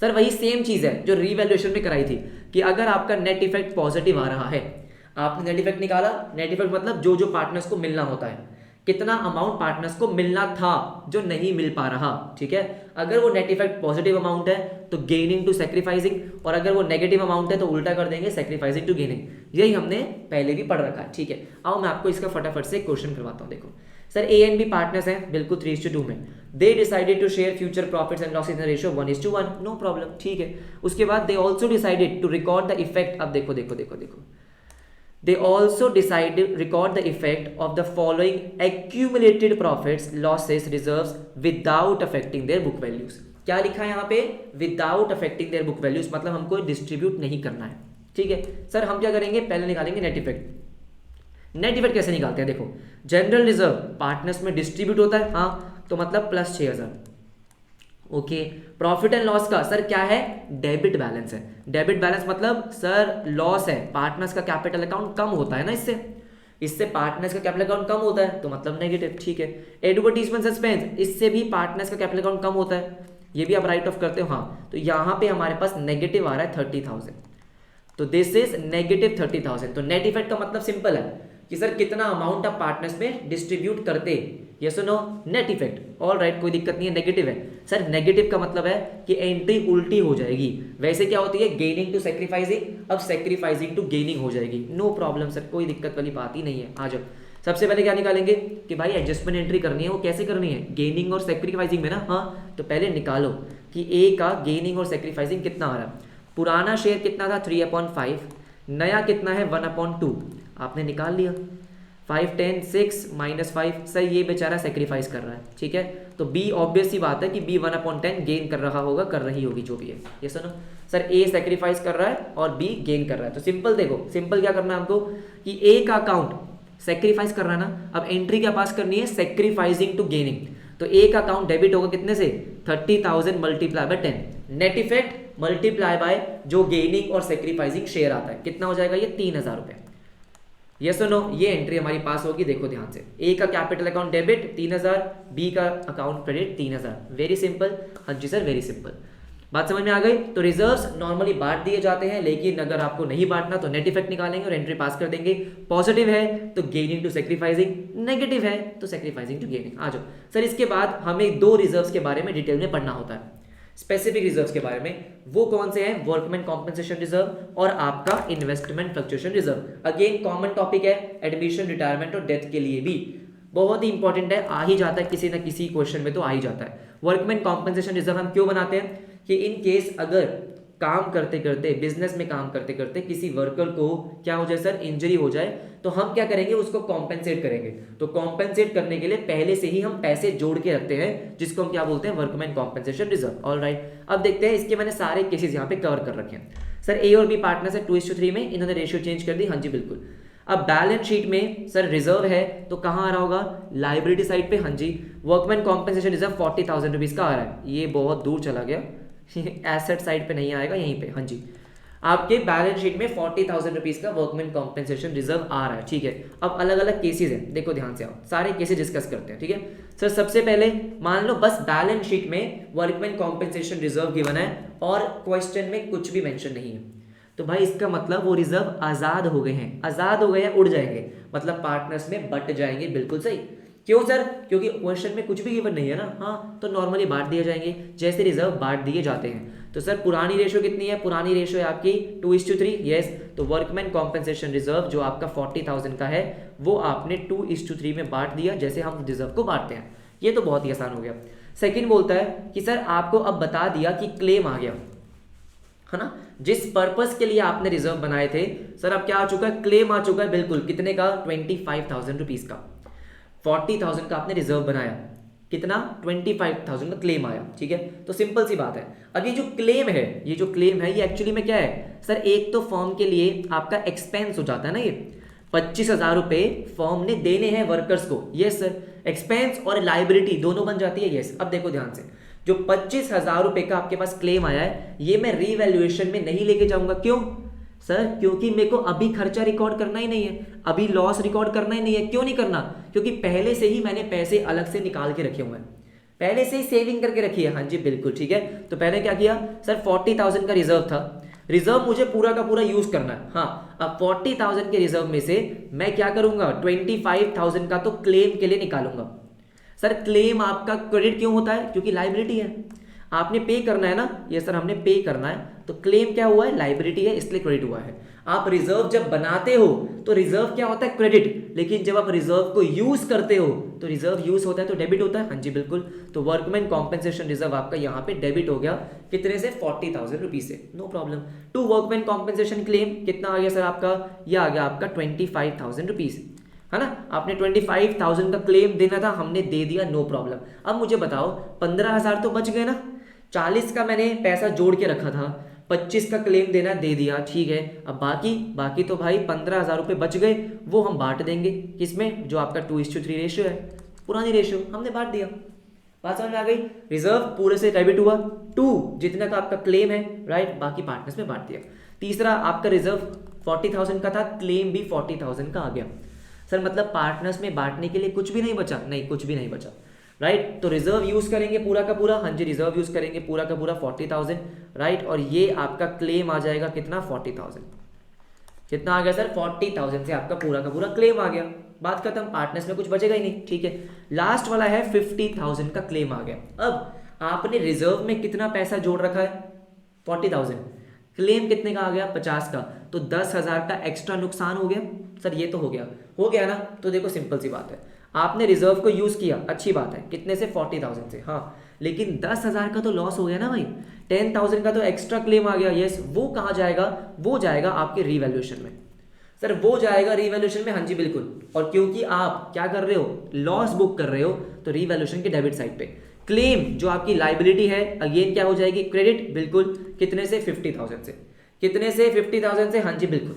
सर वही सेम चीज है जो रीवैल्यूएशन में कराई थी कि अगर आपका नेट इफेक्ट पॉजिटिव आ रहा है, आपने नेट इफेक्ट निकाला, नेट इफेक्ट मतलब जो पार्टनर्स को मिलना होता है, कितना अमाउंट पार्टनर्स को मिलना था जो नहीं मिल पा रहा, ठीक है। अगर वो नेट इफेक्ट पॉजिटिव अमाउंट है तो गेनिंग टू सैक्रिफाइसिंग, और अगर वो नेगेटिव अमाउंट है तो उल्टा कर देंगे, सैक्रिफाइसिंग टू गेनिंग। यही हमने पहले भी पढ़ रखा है, ठीक है। आओ मैं आपको इसका फटाफट से क्वेश्चन करवाता हूँ। देखो sir A and B partners हैं, बिल्कुल 3:2 में, they decided to share future profits and losses in ratio 1:1, no problem, ठीक है। उसके बाद they also decided to record the effect, अब देखो they also decided record the effect of the following accumulated profits, losses, reserves without affecting their book values। क्या लिखा है यहाँ पे, without affecting their book values, मतलब हमको डिस्ट्रीब्यूट नहीं करना है, ठीक है। सर हम क्या करेंगे, पहले निकालेंगे नेट इफेक्ट। नेट इफेक्ट कैसे निकालते हैं, देखो जनरल रिजर्व पार्टनर्स में डिस्ट्रीब्यूट होता है, हाँ, तो मतलब plus 6,000, okay. Profit and loss का सर क्या है, डेबिट बैलेंस है। डेबिट बैलेंस मतलब सर लॉस है, पार्टनर्स का कैपिटल अकाउंट कम होता है ना, इससे पार्टनर्स का कैपिटल अकाउंट कम होता है, तो मतलब नेगेटिव, ठीक है। एडवर्टीजमेंट सस्पेंस, इससे भी पार्टनर्स का कैपिटल अकाउंट कम होता है, ये भी आप राइट ऑफ करते हो, हाँ। तो यहाँ पे हमारे पास नेगेटिव आ रहा है 30,000। तो दिस इज -30,000। तो नेट इफेक्ट का मतलब सिंपल है कि सर कितना अमाउंट आप पार्टनर्स में डिस्ट्रीब्यूट करते, यस और no, net effect. All right, कोई दिक्कत नहीं है। नेगेटिव है सर, नेगेटिव का मतलब है कि एंट्री उल्टी हो जाएगी। वैसे क्या होती है, गेनिंग टू सेक्रीफाइसिंग, अब सेक्रीफाइसिंग टू गेनिंग हो जाएगी। नो प्रॉब्लम सर, कोई दिक्कत वाली बात ही नहीं है। आ जाओ, सबसे पहले क्या निकालेंगे कि भाई एडजस्टमेंट एंट्री करनी है, वो कैसे करनी है, गेनिंग और सेक्रीफाइसिंग में ना। हाँ, तो पहले निकालो कि ए का गेनिंग और सेक्रीफाइसिंग कितना आ रहा है। पुराना शेयर कितना था 3/5, नया कितना है 1/2, आपने निकाल लिया। 5 10 6 -5, सर ये बेचारा सेक्रीफाइस कर रहा है, ठीक है। तो बी ऑब्वियस सी बात है कि बी 1/10 गेन कर रहा होगा, कर रही होगी, जो भी है। ये सुनो सर, ए सेक्रीफाइस कर रहा है और बी गेन कर रहा है। तो सिंपल देखो, सिंपल क्या करना है हमको कि ए का अकाउंट सेक्रीफाइस कर रहा है ना, अब एंट्री क्या पास करनी है, सेक्रीफाइसिंग टू गेनिंग। तो ए का अकाउंट डेबिट होगा कितने से, 30,000 multiply by 10, net effect multiply by जो गेनिंग और सेक्रीफाइसिंग शेयर आता है, कितना हो जाएगा ये 3,000 रुपए। यस और नो, ये एंट्री हमारी पास होगी। देखो ध्यान से, ए का कैपिटल अकाउंट डेबिट 3,000, बी का अकाउंट क्रेडिट 3,000। Very simple. हाँ जी सर, वेरी सिंपल। बात समझ में आ गई। तो रिजर्व्स नॉर्मली बांट दिए जाते हैं, लेकिन अगर आपको नहीं बांटना तो नेट इफेक्ट निकालेंगे और एंट्री पास कर देंगे। पॉजिटिव है तो गेनिंग टू सेक्रीफाइसिंग, नेगेटिव है तो सेक्रीफाइसिंग टू गेनिंग। आ जाओ सर, इसके बाद हमें 2 रिजर्व्स के बारे में डिटेल में पढ़ना होता है, स्पेसिफिक रिजर्व्स के बारे में। वो कौन से हैं, वर्कमैन कॉम्पेंसेशन रिजर्व और आपका investment fluctuation reserve. Again common topic है, एडमिशन, रिटायरमेंट और डेथ के लिए भी बहुत ही इंपॉर्टेंट है, आ ही जाता है किसी ना किसी क्वेश्चन में, तो आ ही जाता है। वर्कमैन कॉम्पेंसेशन रिजर्व हम क्यों बनाते हैं कि इन केस अगर काम करते करते, बिजनेस में काम करते करते किसी वर्कर को क्या हो जाए सर, इंजरी हो जाए, तो हम क्या करेंगे, उसको कॉम्पेंसेट करेंगे। तो कॉम्पेंसेट करने के लिए पहले से ही हम पैसे जोड़ के रखते हैं, जिसको हम क्या बोलते हैं, workman compensation reserve. All right, अब देखते हैं इसके मैंने सारे केसेस यहाँ पे कवर कर रखे हैं। सर ए और बी पार्टनर्स है 2:3 में, इन्होंने रेशियो चेंज कर दी। हाँ जी बिल्कुल। अब बैलेंस शीट में सर रिजर्व है तो कहाँ आ रहा होगा, लाइबिलिटी साइड पे। हाँ जी, वर्कमैन कॉम्पेंसेशन रिजर्व 40,000 रुपीज का आ रहा है, ये बहुत दूर चला गया, एसेट साइड पे नहीं आएगा, यहीं पे। हाँ जी, आपके बैलेंस शीट में 40,000 रुपीज का वर्कमैन कॉम्पेंसेशन रिजर्व आ रहा है, ठीक है। अब अलग अलग केसेस हैं, देखो ध्यान से, आओ सारे केसेस डिस्कस करते हैं, ठीक है। सर सबसे पहले मान लो बस बैलेंस शीट में वर्कमैन कॉम्पेंसेशन रिजर्व गिवन है और क्वेश्चन में कुछ भी मेंशन नहीं है, तो भाई इसका मतलब वो रिजर्व आजाद हो गए हैं, आजाद हो गए हैं, उड़ जाएंगे, मतलब पार्टनर्स में बट जाएंगे। बिल्कुल सही। क्यों सर, क्योंकि क्वेश्चन में कुछ भी गिवन नहीं है ना। हाँ, तो नॉर्मली बांट दिए जाएंगे जैसे रिजर्व बांट दिए जाते हैं। तो सर पुरानी रेशो कितनी है, पुरानी रेशो है आपकी 2:3। यस, तो वर्कमैन कॉम्पेंसेशन रिजर्व जो आपका 40,000 का है वो आपने 2:3 में बांट दिया, जैसे हम रिजर्व को बांटते हैं। ये तो बहुत ही आसान हो गया। सेकेंड बोलता है कि सर आपको अब बता दिया कि क्लेम आ गया है ना, जिस पर्पस के लिए आपने रिजर्व बनाए थे, सर अब क्या आ चुका है, क्लेम आ चुका है। बिल्कुल, कितने का, 25,000 रुपीज का। 40,000 का आपने रिजर्व बनाया, कितना, 25,000 का क्लेम आया, ठीक है। तो सिंपल सी बात है। अब ये जो क्लेम है, ये जो क्लेम है, ये एक्चुअली में क्या है सर, एक तो फर्म के लिए आपका एक्सपेंस हो जाता है ना, ये 25,000 रुपए फर्म ने देने हैं वर्कर्स को। यस सर, एक्सपेंस और लाइबिलिटी दोनों बन जाती है। यस, अब देखो ध्यान से, जो 25,000 रुपए का आपके पास क्लेम आया है, ये मैं रीवैल्यूएशन में नहीं लेके जाऊंगा। क्यों सर, क्योंकि मेरे को अभी खर्चा रिकॉर्ड करना ही नहीं है, अभी लॉस रिकॉर्ड करना ही नहीं है। क्यों नहीं करना, क्योंकि पहले से ही मैंने पैसे अलग से निकाल के रखे हुए हैं, पहले से ही सेविंग करके रखी है। हाँ जी बिल्कुल, ठीक है। तो पहले क्या किया सर, 40,000 का रिजर्व था, रिजर्व मुझे पूरा का पूरा यूज करना है। हाँ, अब 40,000 के रिजर्व में से मैं क्या करूंगा, 25,000 का तो क्लेम के लिए निकालूंगा। सर क्लेम आपका क्रेडिट क्यों होता है, क्योंकि लाइबिलिटी है, आपने पे करना है ना। ये सर हमने पे करना है, तो क्लेम क्या हुआ है, लाइबिलिटी है, इसलिए क्रेडिट हुआ है। आप रिजर्व जब बनाते हो तो रिजर्व क्या होता है, क्रेडिट, लेकिन जब आप रिजर्व को यूज करते हो तो रिजर्व यूज होता है तो डेबिट होता है। हाँ जी बिल्कुल। तो वर्कमैन कॉम्पेंसेशन रिजर्व आपका यहाँ पे डेबिट हो गया, कितने से, 40,000 रुपीज से, no problem. To workman compensation claim कितना आ गया सर आपका, यह आ गया आपका 25,000 रुपीज, है ना। आपने 25,000 का क्लेम देना था, हमने दे दिया, नो प्रॉब्लम। अब मुझे बताओ 15,000 तो बच गए ना, 40 का मैंने पैसा जोड़ के रखा था, 25 का क्लेम देना, दे दिया, ठीक है। अब बाकी तो भाई 15,000 रुपये बच गए, वो हम बांट देंगे किसमें, जो आपका 2:3 रेशियो है, पुरानी रेशियो, हमने बांट दिया। बात समझ में आ गई। रिजर्व पूरे से डेबिट हुआ, 2 जितना का आपका क्लेम है, राइट, बाकी पार्टनर्स में बांट दिया। तीसरा, आपका रिजर्व 40,000 का था, क्लेम भी 40,000 का आ गया। सर मतलब पार्टनर्स में बांटने के लिए कुछ भी नहीं बचा, नहीं कुछ भी नहीं बचा, राइट। तो रिजर्व यूज करेंगे पूरा का पूरा, हाँ जी रिजर्व यूज करेंगे पूरा का पूरा 40,000, राइट। और ये आपका क्लेम आ जाएगा कितना, 40,000, कितना आ गया सर 40,000 से आपका पूरा का पूरा क्लेम आ गया, बात खत्म, पार्टनर्स में कुछ बचेगा ही नहीं। ठीक है, लास्ट वाला है 50,000 का क्लेम आ गया। अब आपने रिजर्व में कितना पैसा जोड़ रखा है 40,000, क्लेम कितने का आ गया 50 का, तो 10,000 का एक्स्ट्रा नुकसान हो गया। सर ये तो हो गया ना। तो देखो सिंपल सी बात है, आपने रिजर्व को यूज किया, अच्छी बात है, कितने से 40,000 से, हाँ, लेकिन 10,000 का तो लॉस हो गया ना भाई, 10,000 का तो एक्स्ट्रा क्लेम आ गया। यस, वो कहाँ जाएगा, वो जाएगा आपके रिवैल्यूएशन में। सर वो जाएगा रिवैल्यूएशन में, हाँ जी बिल्कुल। और क्योंकि आप क्या कर रहे हो, लॉस बुक कर रहे हो, तो रिवैल्यूएशन के डेबिट साइड पे क्लेम जो आपकी लाइबिलिटी है अगेन क्या हो जाएगी, क्रेडिट, बिल्कुल, कितने से 50,000 से, कितने से 50,000 से, हाँ जी बिल्कुल,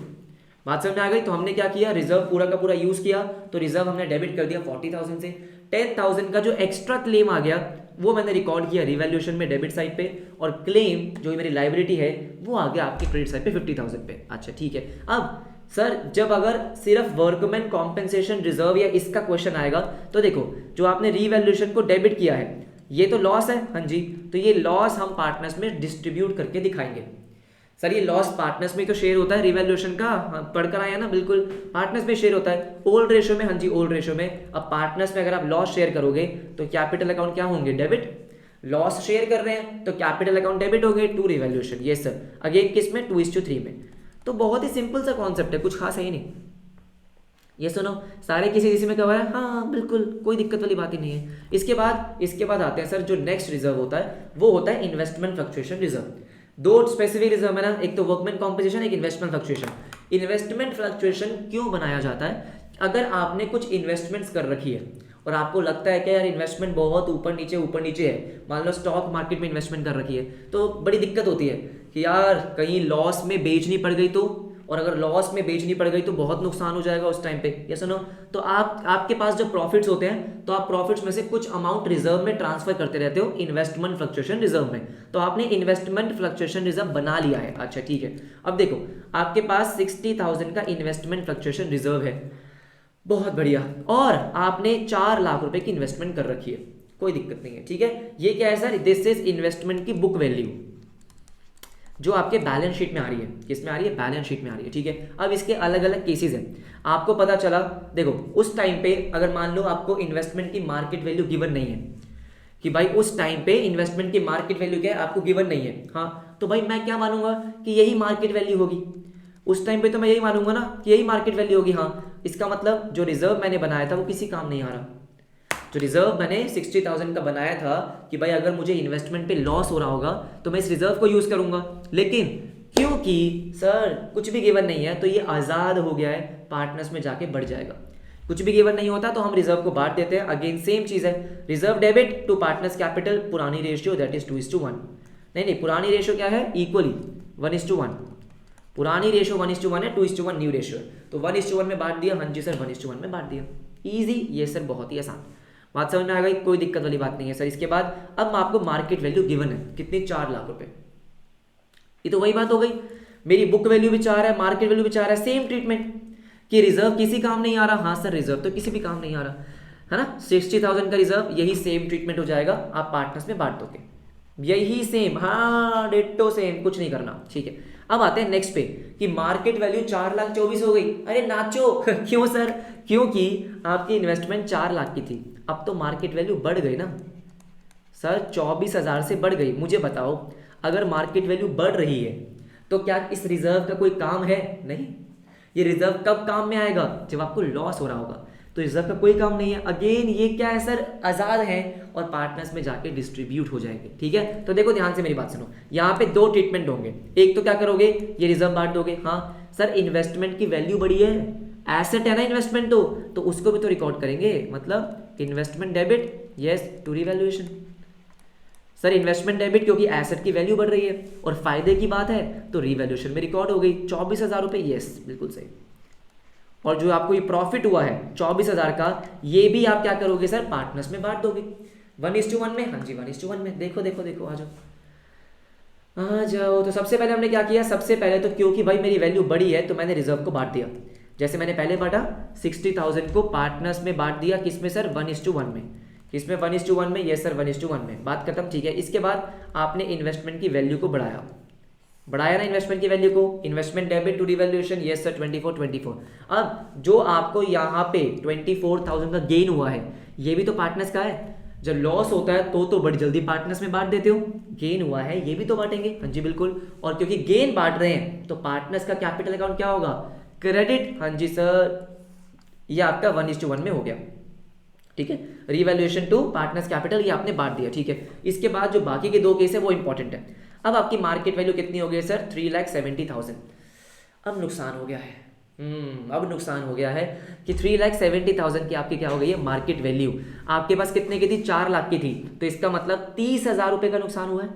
बात समझ में आ गई। तो हमने क्या किया, रिजर्व पूरा का पूरा यूज किया, तो रिजर्व हमने डेबिट कर दिया 40,000 से। 10,000 का जो एक्स्ट्रा क्लेम आ गया वो मैंने रिकॉर्ड किया रिवैल्यूएशन में डेबिट साइड पे, और क्लेम जो मेरी लाइबिलिटी है वो आ गया आपके क्रेडिट साइड पे 50,000 पे। अच्छा ठीक है, अब सर जब अगर सिर्फ वर्कमैन कॉम्पेंसेशन रिजर्व या इसका क्वेश्चन आएगा, तो देखो जो आपने रिवैल्यूएशन को डेबिट किया है ये तो लॉस है, हाँ जी, तो ये लॉस हम पार्टनर्स में डिस्ट्रीब्यूट करके दिखाएंगे। सर ये लॉस पार्टनर्स में तो शेयर होता है रिवैल्यूएशन का, पढ़कर आया ना, बिल्कुल पार्टनर्स में शेयर होता है ओल्ड रेशो में, हाँ जी ओल्ड रेशो में। अब पार्टनर्स में अगर आप लॉस शेयर करोगे तो कैपिटल अकाउंट क्या होंगे, डेबिट, लॉस शेयर कर रहे हैं तो कैपिटल अकाउंट डेबिट हो गए टू रिवैल्यूएशन। ये सर अगेन किस में, 2:3 में। तो बहुत ही सिंपल सा कॉन्सेप्ट है, कुछ खास है ही नहीं। ये सुनो, सारे किसी में कवर है, हाँ बिल्कुल, कोई दिक्कत वाली बात ही नहीं है। इसके बाद आते हैं सर जो नेक्स्ट रिजर्व होता है वो होता है इन्वेस्टमेंट फ्लक्चुएशन रिजर्व। दो स्पेसिफिक रिजर्व है ना, एक तो वर्कमैन कॉम्पोजिशन, एक इन्वेस्टमेंट फ्लक्चुएशन। इन्वेस्टमेंट फ्लक्चुएशन क्यों बनाया जाता है, अगर आपने कुछ इन्वेस्टमेंट्स कर रखी है और आपको लगता है कि यार इन्वेस्टमेंट बहुत ऊपर नीचे है, मान लो स्टॉक मार्केट में इन्वेस्टमेंट कर रखी है, तो बड़ी दिक्कत होती है कि यार कहीं लॉस में बेचनी पड़ गई तो, और अगर लॉस में बेचनी पड़ गई तो बहुत नुकसान हो जाएगा उस टाइम पे, ये सुनो। तो आपके पास जब प्रॉफिट्स होते हैं तो आप प्रॉफिट्स में से कुछ अमाउंट रिजर्व में ट्रांसफर करते रहते हो इन्वेस्टमेंट फ्लक्चुएशन रिजर्व में। तो आपने इन्वेस्टमेंट फ्लक्चुएशन रिजर्व बना लिया है। अच्छा ठीक है, अब देखो आपके पास 60,000 का इन्वेस्टमेंट फ्लक्चुएशन रिजर्व है, बहुत बढ़िया, और आपने 4 लाख रुपए की इन्वेस्टमेंट कर रखी है, कोई दिक्कत नहीं है। ठीक है, ये क्या है सर, दिस इज इन्वेस्टमेंट की बुक वैल्यू जो आपके बैलेंस शीट में आ रही है, किसमें आ रही है, बैलेंस शीट में आ रही है। ठीक है, अब इसके अलग अलग केसेस हैं, आपको पता चला, देखो उस टाइम पे अगर मान लो आपको इन्वेस्टमेंट की मार्केट वैल्यू गिवन नहीं है, कि भाई उस टाइम पे इन्वेस्टमेंट की मार्केट वैल्यू क्या है आपको गिवन नहीं है, हाँ, तो भाई मैं क्या मानूंगा कि यही मार्केट वैल्यू होगी, उस टाइम पे तो मैं यही मानूंगा ना कि यही मार्केट वैल्यू होगी। हाँ, इसका मतलब जो रिजर्व मैंने बनाया था वो किसी काम नहीं आ रहा। जो रिजर्व मैंने 60,000 का बनाया था कि भाई अगर मुझे इन्वेस्टमेंट पे लॉस हो रहा होगा तो मैं इस रिजर्व को यूज करूंगा, लेकिन क्योंकि सर कुछ भी गिवन नहीं है तो ये आज़ाद हो गया है, पार्टनर्स में जाके बढ़ जाएगा। कुछ भी गिवन नहीं होता तो हम रिजर्व को बांट देते हैं। अगेन सेम चीज़ है, reserve debit to partners capital, पुरानी रेशियो दैट इज 2:1। नहीं, पुरानी रेशियो क्या है, इक्वली 1:1। पुरानी रेशियो 1:1 है, 2:1 न्यू रेशियो है, तो 1:1 में बांट दिया, हाँ जी सर 1:1 में बांट दिया, ईजी। ये सर बहुत ही आसान, बात समझ में आ गई, कोई दिक्कत वाली बात नहीं है सर। इसके बाद अब आपको मार्केट वैल्यू गिवन है कितनी, 4 लाख रुपए। ये तो वही बात हो गई, मेरी बुक वैल्यू भी 4 है, मार्केट वैल्यू भी 4 है, सेम ट्रीटमेंट कि रिजर्व किसी काम नहीं आ रहा। हाँ सर रिजर्व तो किसी भी काम नहीं आ रहा है ना, 60,000 का रिजर्व, यही सेम ट्रीटमेंट हो जाएगा, आप पार्टनर्स में बांट दोगे, यही सेम, हाँ डिट्टो सेम, कुछ नहीं करना। ठीक है, अब आते हैं नेक्स्ट पे कि मार्केट वैल्यू 4,24,000 हो गई। अरे नाचो क्यों सर, क्योंकि आपकी इन्वेस्टमेंट 4 लाख की थी, अब तो मार्केट वैल्यू बढ़ गई ना सर, 24,000 से बढ़ गई। मुझे बताओ अगर मार्केट वैल्यू बढ़ रही है तो क्या इस रिजर्व का कोई काम है, नहीं। ये रिजर्व कब काम में आएगा, जब आपको लॉस हो रहा होगा, तो रिजर्व का कोई काम नहीं है। अगेन ये क्या है सर, आजाद है और पार्टनर्स में जाके डिस्ट्रीब्यूट हो जाएंगे। ठीक है, तो देखो ध्यान से मेरी बात सुनो, यहाँ पे 2 ट्रीटमेंट होंगे, एक तो क्या करोगे, ये रिजर्व बांट दोगे। हाँ सर इन्वेस्टमेंट की वैल्यू बढ़ी है, एसेट है ना इन्वेस्टमेंट, तो उसको भी तो रिकॉर्ड करेंगे, मतलब investment debit, yes to revaluation. Sir investment debit क्योंकि एसेट की वैल्यू बढ़ रही है और फायदे की बात है तो रिवैल्यूएशन में रिकॉर्ड हो गई 24,000 रुपये, यस बिल्कुल सही। और जो आपको ये प्रॉफिट हुआ है 24,000 का, ये भी आप क्या करोगे सर, पार्टनर्स में बांट दोगे 1:1 में। हाँ जी 1:1 में, देखो देखो देखो, आ जाओ। तो सबसे पहले हमने क्या किया, सबसे पहले तो क्योंकि भाई मेरी वैल्यू बड़ी है तो मैंने रिजर्व को बांट दिया, जैसे मैंने पहले बांटा 60,000 को पार्टनर्स में बांट दिया, किसमें सर 1:1 में, किसमें 1:1 में, यस सर 1:1 में, बात खत्म। ठीक है, इसके बाद आपने इन्वेस्टमेंट की वैल्यू को बढ़ाया, बढ़ाया ना इन्वेस्टमेंट की वैल्यू को, investment debit to revaluation, yes sir 24। अब जो आपको यहाँ पे 24,000 का गेन हुआ है ये भी तो पार्टनर्स का है। जब लॉस होता है तो बड़ी जल्दी पार्टनर्स में बांट देते हो, गेन हुआ है ये भी तो बांटेंगे, हाँ जी बिल्कुल। और क्योंकि गेन बांट रहे हैं तो पार्टनर्स का कैपिटल अकाउंट क्या होगा, क्रेडिट, हाँ जी सर, ये आपका 1:1 में हो गया, ठीक है। रिवैल्यूएशन टू पार्टनर्स कैपिटल ये आपने बांट दिया, ठीक है। इसके बाद जो बाकी के 2 केस है वो इंपॉर्टेंट है। अब आपकी मार्केट वैल्यू कितनी हो गई सर, 3,70,000। अब नुकसान हो गया है, अब नुकसान हो गया है कि 3,70,000 की आपकी क्या हो गई है मार्केट वैल्यू। आपके पास कितने की थी, 4 लाख की थी, तो इसका मतलब 30,000 रुपए का नुकसान हुआ है।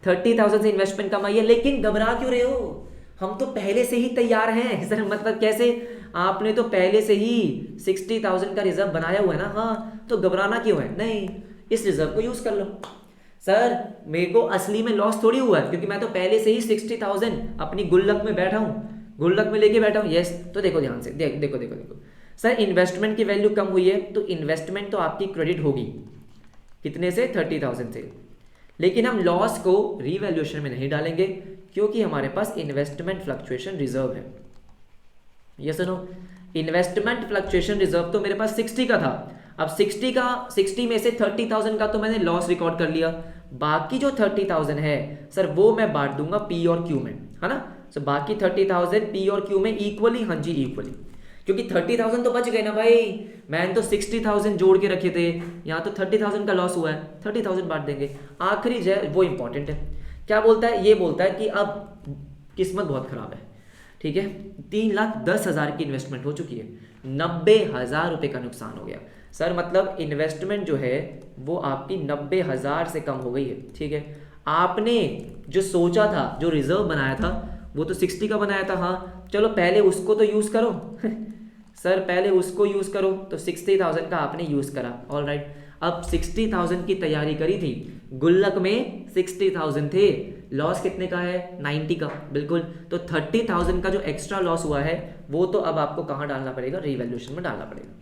30,000 से इन्वेस्टमेंट कमाई है, लेकिन घबरा क्यों रहे हो, हम तो पहले से ही तैयार हैं सर। मतलब कैसे, आपने तो पहले से ही 60,000 का रिजर्व बनाया हुआ है ना, हाँ, तो घबराना क्यों है, नहीं, इस रिजर्व को यूज कर लो। सर मेरे को असली में लॉस थोड़ी हुआ है, क्योंकि मैं तो पहले से ही 60,000 अपनी गुल्लक में बैठा हूँ, गुल्लक में लेके बैठा हूँ, यस। तो देखो ध्यान से, देखो देखो देखो सर, इन्वेस्टमेंट की वैल्यू कम हुई है तो इन्वेस्टमेंट तो आपकी क्रेडिट होगी, कितने से, 30,000 से। लेकिन हम लॉस को रीवैल्यूएशन में नहीं डालेंगे क्योंकि हमारे पास इन्वेस्टमेंट फ्लक्चुएशन रिजर्व है। ये सुनो, इन्वेस्टमेंट फ्लक्चुएशन रिजर्व तो मेरे पास 60 का था। अब 60 में से 30,000 का तो मैंने लॉस रिकॉर्ड कर लिया, बाकी जो 30,000 है सर वो मैं बांट दूंगा पी और क्यू में, है ना। सो बाकी 30,000 पी और क्यू में इक्वली, हाँ जी इक्वली, क्योंकि 30,000 तो बच गए ना भाई, मैंने तो 60,000 जोड़ के रखे थे, यहाँ तो 30,000 का लॉस हुआ है, 30,000 बांट देंगे। आखिरी जो है वो इंपॉर्टेंट है, क्या बोलता है, ये बोलता है कि अब किस्मत बहुत खराब है, ठीक है, 3,10,000 की इन्वेस्टमेंट हो चुकी है, 90,000 रुपए का नुकसान हो गया। सर मतलब इन्वेस्टमेंट जो है वो आपकी 90,000 से कम हो गई है, ठीक है। आपने जो सोचा था, जो रिजर्व बनाया था वो तो 60 का बनाया था, हाँ चलो पहले उसको तो यूज करो सर पहले उसको यूज करो, तो 60,000 का आपने यूज करा, ऑल राइट। अब 60,000 की तैयारी करी थी, गुल्लक में 60,000 थे, लॉस कितने का है, 90 का, बिल्कुल। तो 30,000 का जो एक्स्ट्रा लॉस हुआ है वो तो अब आपको कहाँ डालना पड़ेगा, रिवैल्यूएशन में डालना पड़ेगा,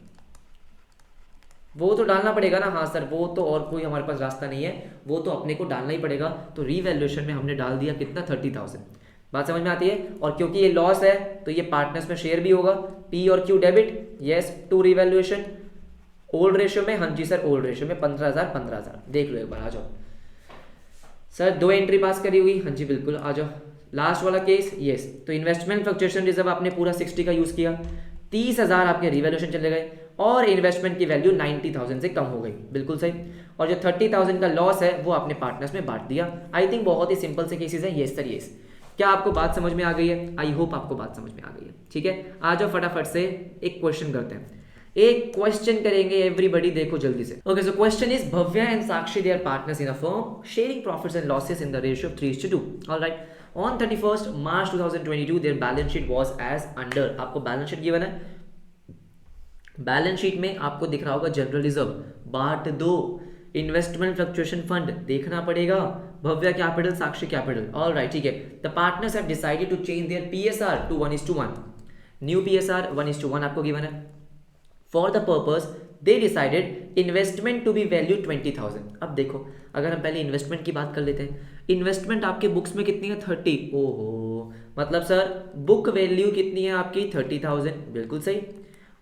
वो तो डालना पड़ेगा ना, हाँ सर वो तो, और कोई हमारे पास रास्ता नहीं है, वो तो अपने को डालना ही पड़ेगा। तो रिवैल्यूएशन में हमने डाल दिया कितना, 30,000। बात समझ में आती है। और क्योंकि ये लॉस है तो ये पार्टनर्स में शेयर भी होगा, पी और Q debit, yes to revaluation, old ratio में, हाँ जी सर ओल्ड रेशियो में 15,000 देख लो एक बार, आ जाओ सर, 2 एंट्री पास करी हुई, हाँ जी बिल्कुल, आ जाओ। लास्ट वाला केस, यस, तो इन्वेस्टमेंट फ्लक्चुएशन रिजर्व आपने पूरा 60 का यूज किया, 30,000 आपके रिवैल्यूएशन चले गए और इन्वेस्टमेंट की वैल्यू 90,000 से कम हो गई, बिल्कुल सही। और जो 30,000 का लॉस है वो आपने पार्टनर्स में बांट दिया। आई थिंक बहुत ही सिंपल से केसेस है, यस सर यस। क्या आपको बात समझ में आ गई है, आई होप आपको बात समझ में आ गई है, ठीक है। आ जाओ फटाफट से एक क्वेश्चन करते हैं, एक क्वेश्चन करेंगे एवरीबॉडी, देखो जल्दी से। Okay so question is, Bhavya and Sakshi they are partners in a firm sharing profits and losses in the ratio of 3:2, alright. On 31 March 2022 there balance sheet was as under, आपको balance sheet given है, balance sheet में आपको दिख रहा होगा general reserve बांट दो, investment fluctuation fund देखना पड़ेगा, Bhavya capital, Sakshi capital, all right, ठीक है। The partners have decided to change their PSR to 1:1, new PSR 1:1 आपको गिवन है। For the purpose they decided investment to be value 20,000। अब देखो अगर हम पहले इन्वेस्टमेंट की बात कर लेते हैं, इन्वेस्टमेंट आपके बुक्स में कितनी है, 30, ओहो, मतलब सर बुक वैल्यू कितनी है आपकी, 30,000, बिल्कुल सही।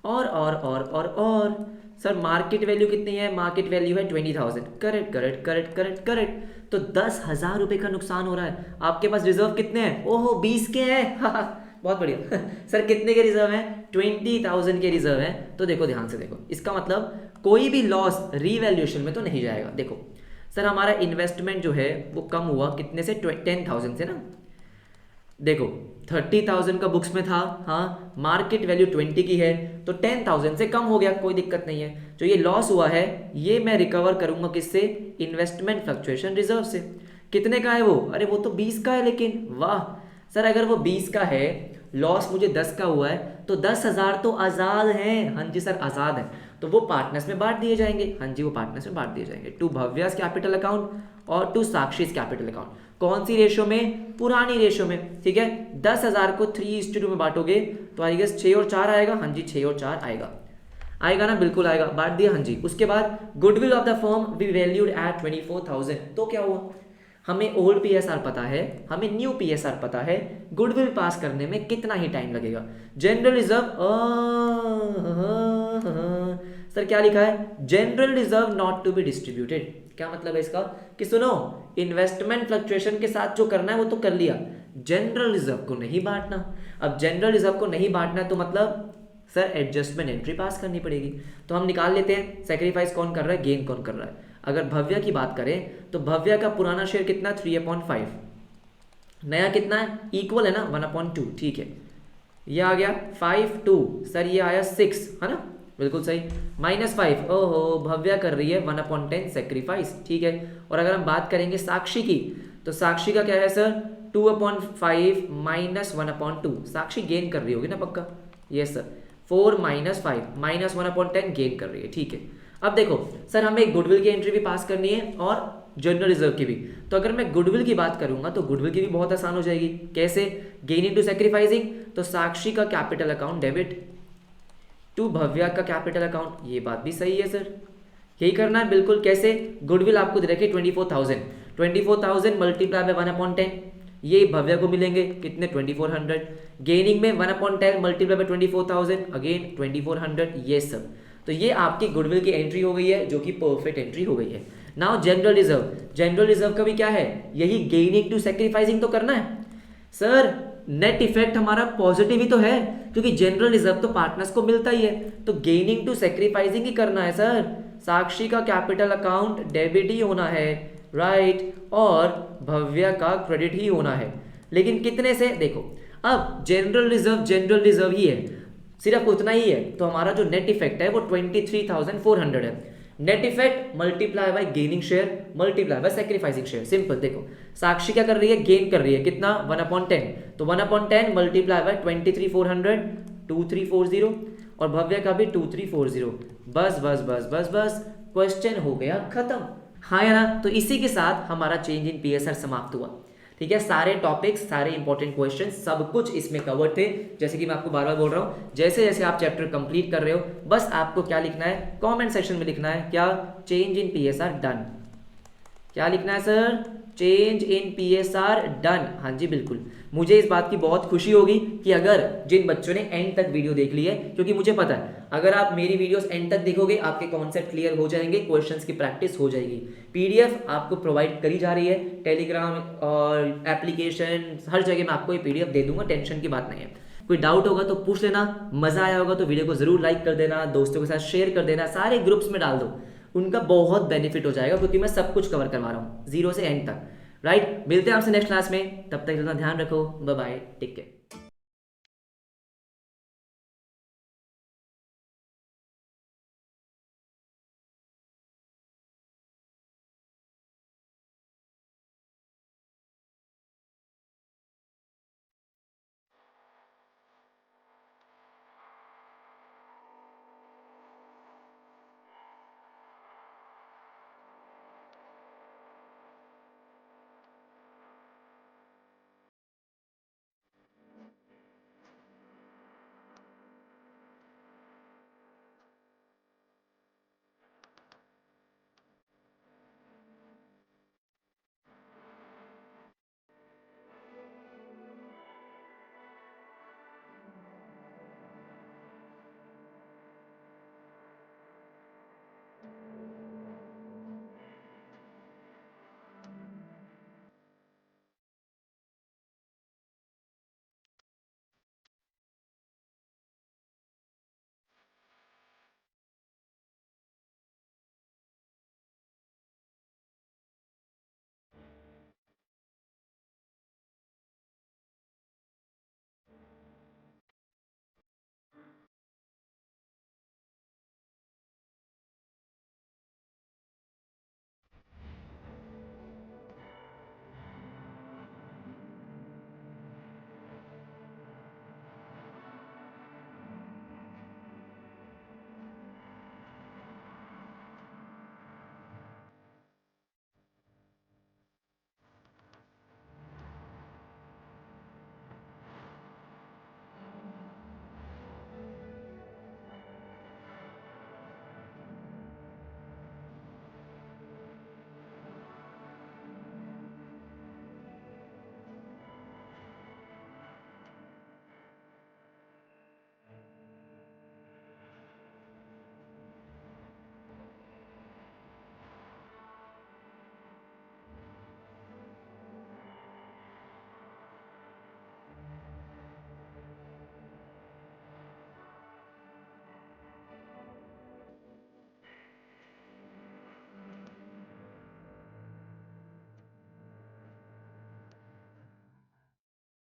और सर मार्केट वैल्यू कितनी है, मार्केट वैल्यू है 20,000, correct correct correct correct correct. तो 10,000 रुपए का नुकसान हो रहा है। आपके पास रिजर्व कितने हैं, ओहो 20 के हैं बहुत बढ़िया सर कितने के रिजर्व हैं, 20,000 के रिजर्व हैं। तो देखो ध्यान से देखो, इसका मतलब कोई भी लॉस रीवैल्यूएशन में तो नहीं जाएगा। देखो सर हमारा इन्वेस्टमेंट जो है वो कम हुआ कितने से, 10,000 से ना। देखो 30,000 का बुक्स में था, हाँ मार्केट वैल्यू 20 की है, तो 10,000 से कम हो गया, कोई दिक्कत नहीं है। जो ये लॉस हुआ है ये मैं रिकवर करूंगा किससे, इन्वेस्टमेंट फ्लक्चुएशन रिजर्व से। कितने का है वो, अरे वो तो 20 का है, लेकिन वाह सर अगर वो 20 का है, लॉस मुझे 10 का हुआ है, तो 10,000 तो आज़ाद हैं, हाँ जी सर आज़ाद हैं, तो वो पार्टनर्स में बांट दिए जाएंगे, हाँ जी वो पार्टनर्स में बांट दिए जाएंगे, टू भव्यास कैपिटल अकाउंट और टू साक्षीज कैपिटल अकाउंट। कौन सी रेशो में, पुरानी रेशो में, ठीक है। 10,000 को 3:2 में बांटोगे तो आई गेस 6 और 4 आएगा, हाँ जी 6 और 4 आएगा ना, बिल्कुल आएगा, बांट दिया, हाँ जी। उसके बाद goodwill of the firm be valued at 24,000, तो क्या हुआ, हमें ओल्ड पीएसआर पता है, हमें न्यू पीएसआर पता है, गुडविल पास करने में कितना ही टाइम लगेगा। जनरल रिजर्व, सर क्या लिखा है, general reserve not to be distributed. क्या मतलब है इसका कि सुनो, इन्वेस्टमेंट फ्लक्चुएशन के साथ जो करना है वो तो कर लिया, जनरल रिजर्व को नहीं बांटना। अब जनरल रिजर्व को नहीं बांटना तो मतलब सर एडजस्टमेंट एंट्री पास करनी पड़ेगी। तो हम निकाल लेते हैं सेक्रीफाइस कौन कर रहा है, गेन कौन कर रहा है। अगर भव्य की बात करें तो भव्य का पुराना शेयर कितना, 3/5, नया कितना है, इक्वल है ना 1/2, ठीक है। ये आ गया 5/2, सर ये आया 6, है ना, बिल्कुल सही, -5, ओहो भव्य कर रही है 1/10 सेक्रीफाइस, ठीक है। और अगर हम बात करेंगे साक्षी की, तो साक्षी का क्या है सर, 2/5 -1/2, साक्षी गेन कर रही होगी ना पक्का, यस सर, 4 - 5 -1/10 गेन कर रही है, ठीक है। अब देखो सर हमें गुडविल की एंट्री भी पास करनी है और जनरल रिजर्व की भी। तो अगर मैं गुडविल की बात करूंगा तो गुडविल की भी बहुत आसान हो जाएगी। कैसे, गेन इनटू सैक्रिफाइसिंग, तो साक्षी का capital account debit to Bhavya का कैपिटल अकाउंट, ये बात भी सही है सर, यही करना है बिल्कुल। कैसे, गुडविल आपको दे रखे 24,000 मल्टीप्लाई बाय 1/10, ये भव्या को मिलेंगे कितने, 2400। गेनिंग में 1/10 मल्टीप्लाई बाय 24,000, अगेन 2400, ये सब। तो ये आपकी गुडविल की एंट्री हो गई है जो कि परफेक्ट एंट्री हो गई है। Now general reserve, general reserve का भी क्या है, यही गेनिंग टू सैक्रिफाइसिंग तो करना है सर। नेट इफेक्ट हमारा पॉजिटिव ही तो है क्योंकि जनरल रिजर्व तो पार्टनर्स को मिलता ही है, तो गेनिंग टू सैक्रिफाइसिंग ही करना है सर। साक्षी का कैपिटल अकाउंट डेबिट ही होना है, राइट, और भव्या का क्रेडिट ही होना है। लेकिन कितने से, देखो अब जनरल रिजर्व ही है, सिर्फ उतना ही है, तो हमारा जो नेट इफेक्ट है वो 23,400 है। Net effect multiply by gaining share multiply by sacrificing share, simple. देखो साक्षी क्या कर रही है, गेन कर रही है कितना, 1/10, तो 1/10 मल्टीप्लाई बाय 23,400, 2340, और भव्य का भी 2340। बस बस बस बस बस, क्वेश्चन हो गया खत्म। हाँ या ना, तो इसी के साथ हमारा चेंज इन पीएसआर समाप्त हुआ, ठीक है। सारे टॉपिक्स, सारे इंपॉर्टेंट क्वेश्चन, सब कुछ इसमें कवर थे। जैसे कि मैं आपको बार बार बोल रहा हूँ, जैसे जैसे आप चैप्टर कंप्लीट कर रहे हो, बस आपको क्या लिखना है, कमेंट सेक्शन में लिखना है क्या, चेंज इन पीएसआर डन। क्या लिखना है sir, change in PSR done. हाँ जी बिल्कुल, मुझे इस बात की बहुत खुशी होगी कि अगर जिन बच्चों ने एंड तक वीडियो देख ली है, क्योंकि मुझे पता है अगर आप मेरी वीडियोस एंड तक देखोगे आपके कॉन्सेप्ट क्लियर हो जाएंगे, क्वेश्चंस की प्रैक्टिस हो जाएगी। पीडीएफ आपको प्रोवाइड करी जा रही है, टेलीग्राम और एप्लीकेशन हर जगह मैं आपको ये पीडीएफ दे दूंगा, टेंशन की बात नहीं है। कोई डाउट होगा तो पूछ लेना, मजा आया होगा तो वीडियो को जरूर लाइक कर देना, दोस्तों के साथ शेयर कर देना, सारे ग्रुप्स में डाल दो, उनका बहुत बेनिफिट हो जाएगा क्योंकि मैं सब कुछ कवर करवा रहा हूँ 0 से एंड तक, राइट। मिलते हैं आपसे नेक्स्ट क्लास में, तब तक अपना ध्यान रखो, बाय बाय, टेक केयर।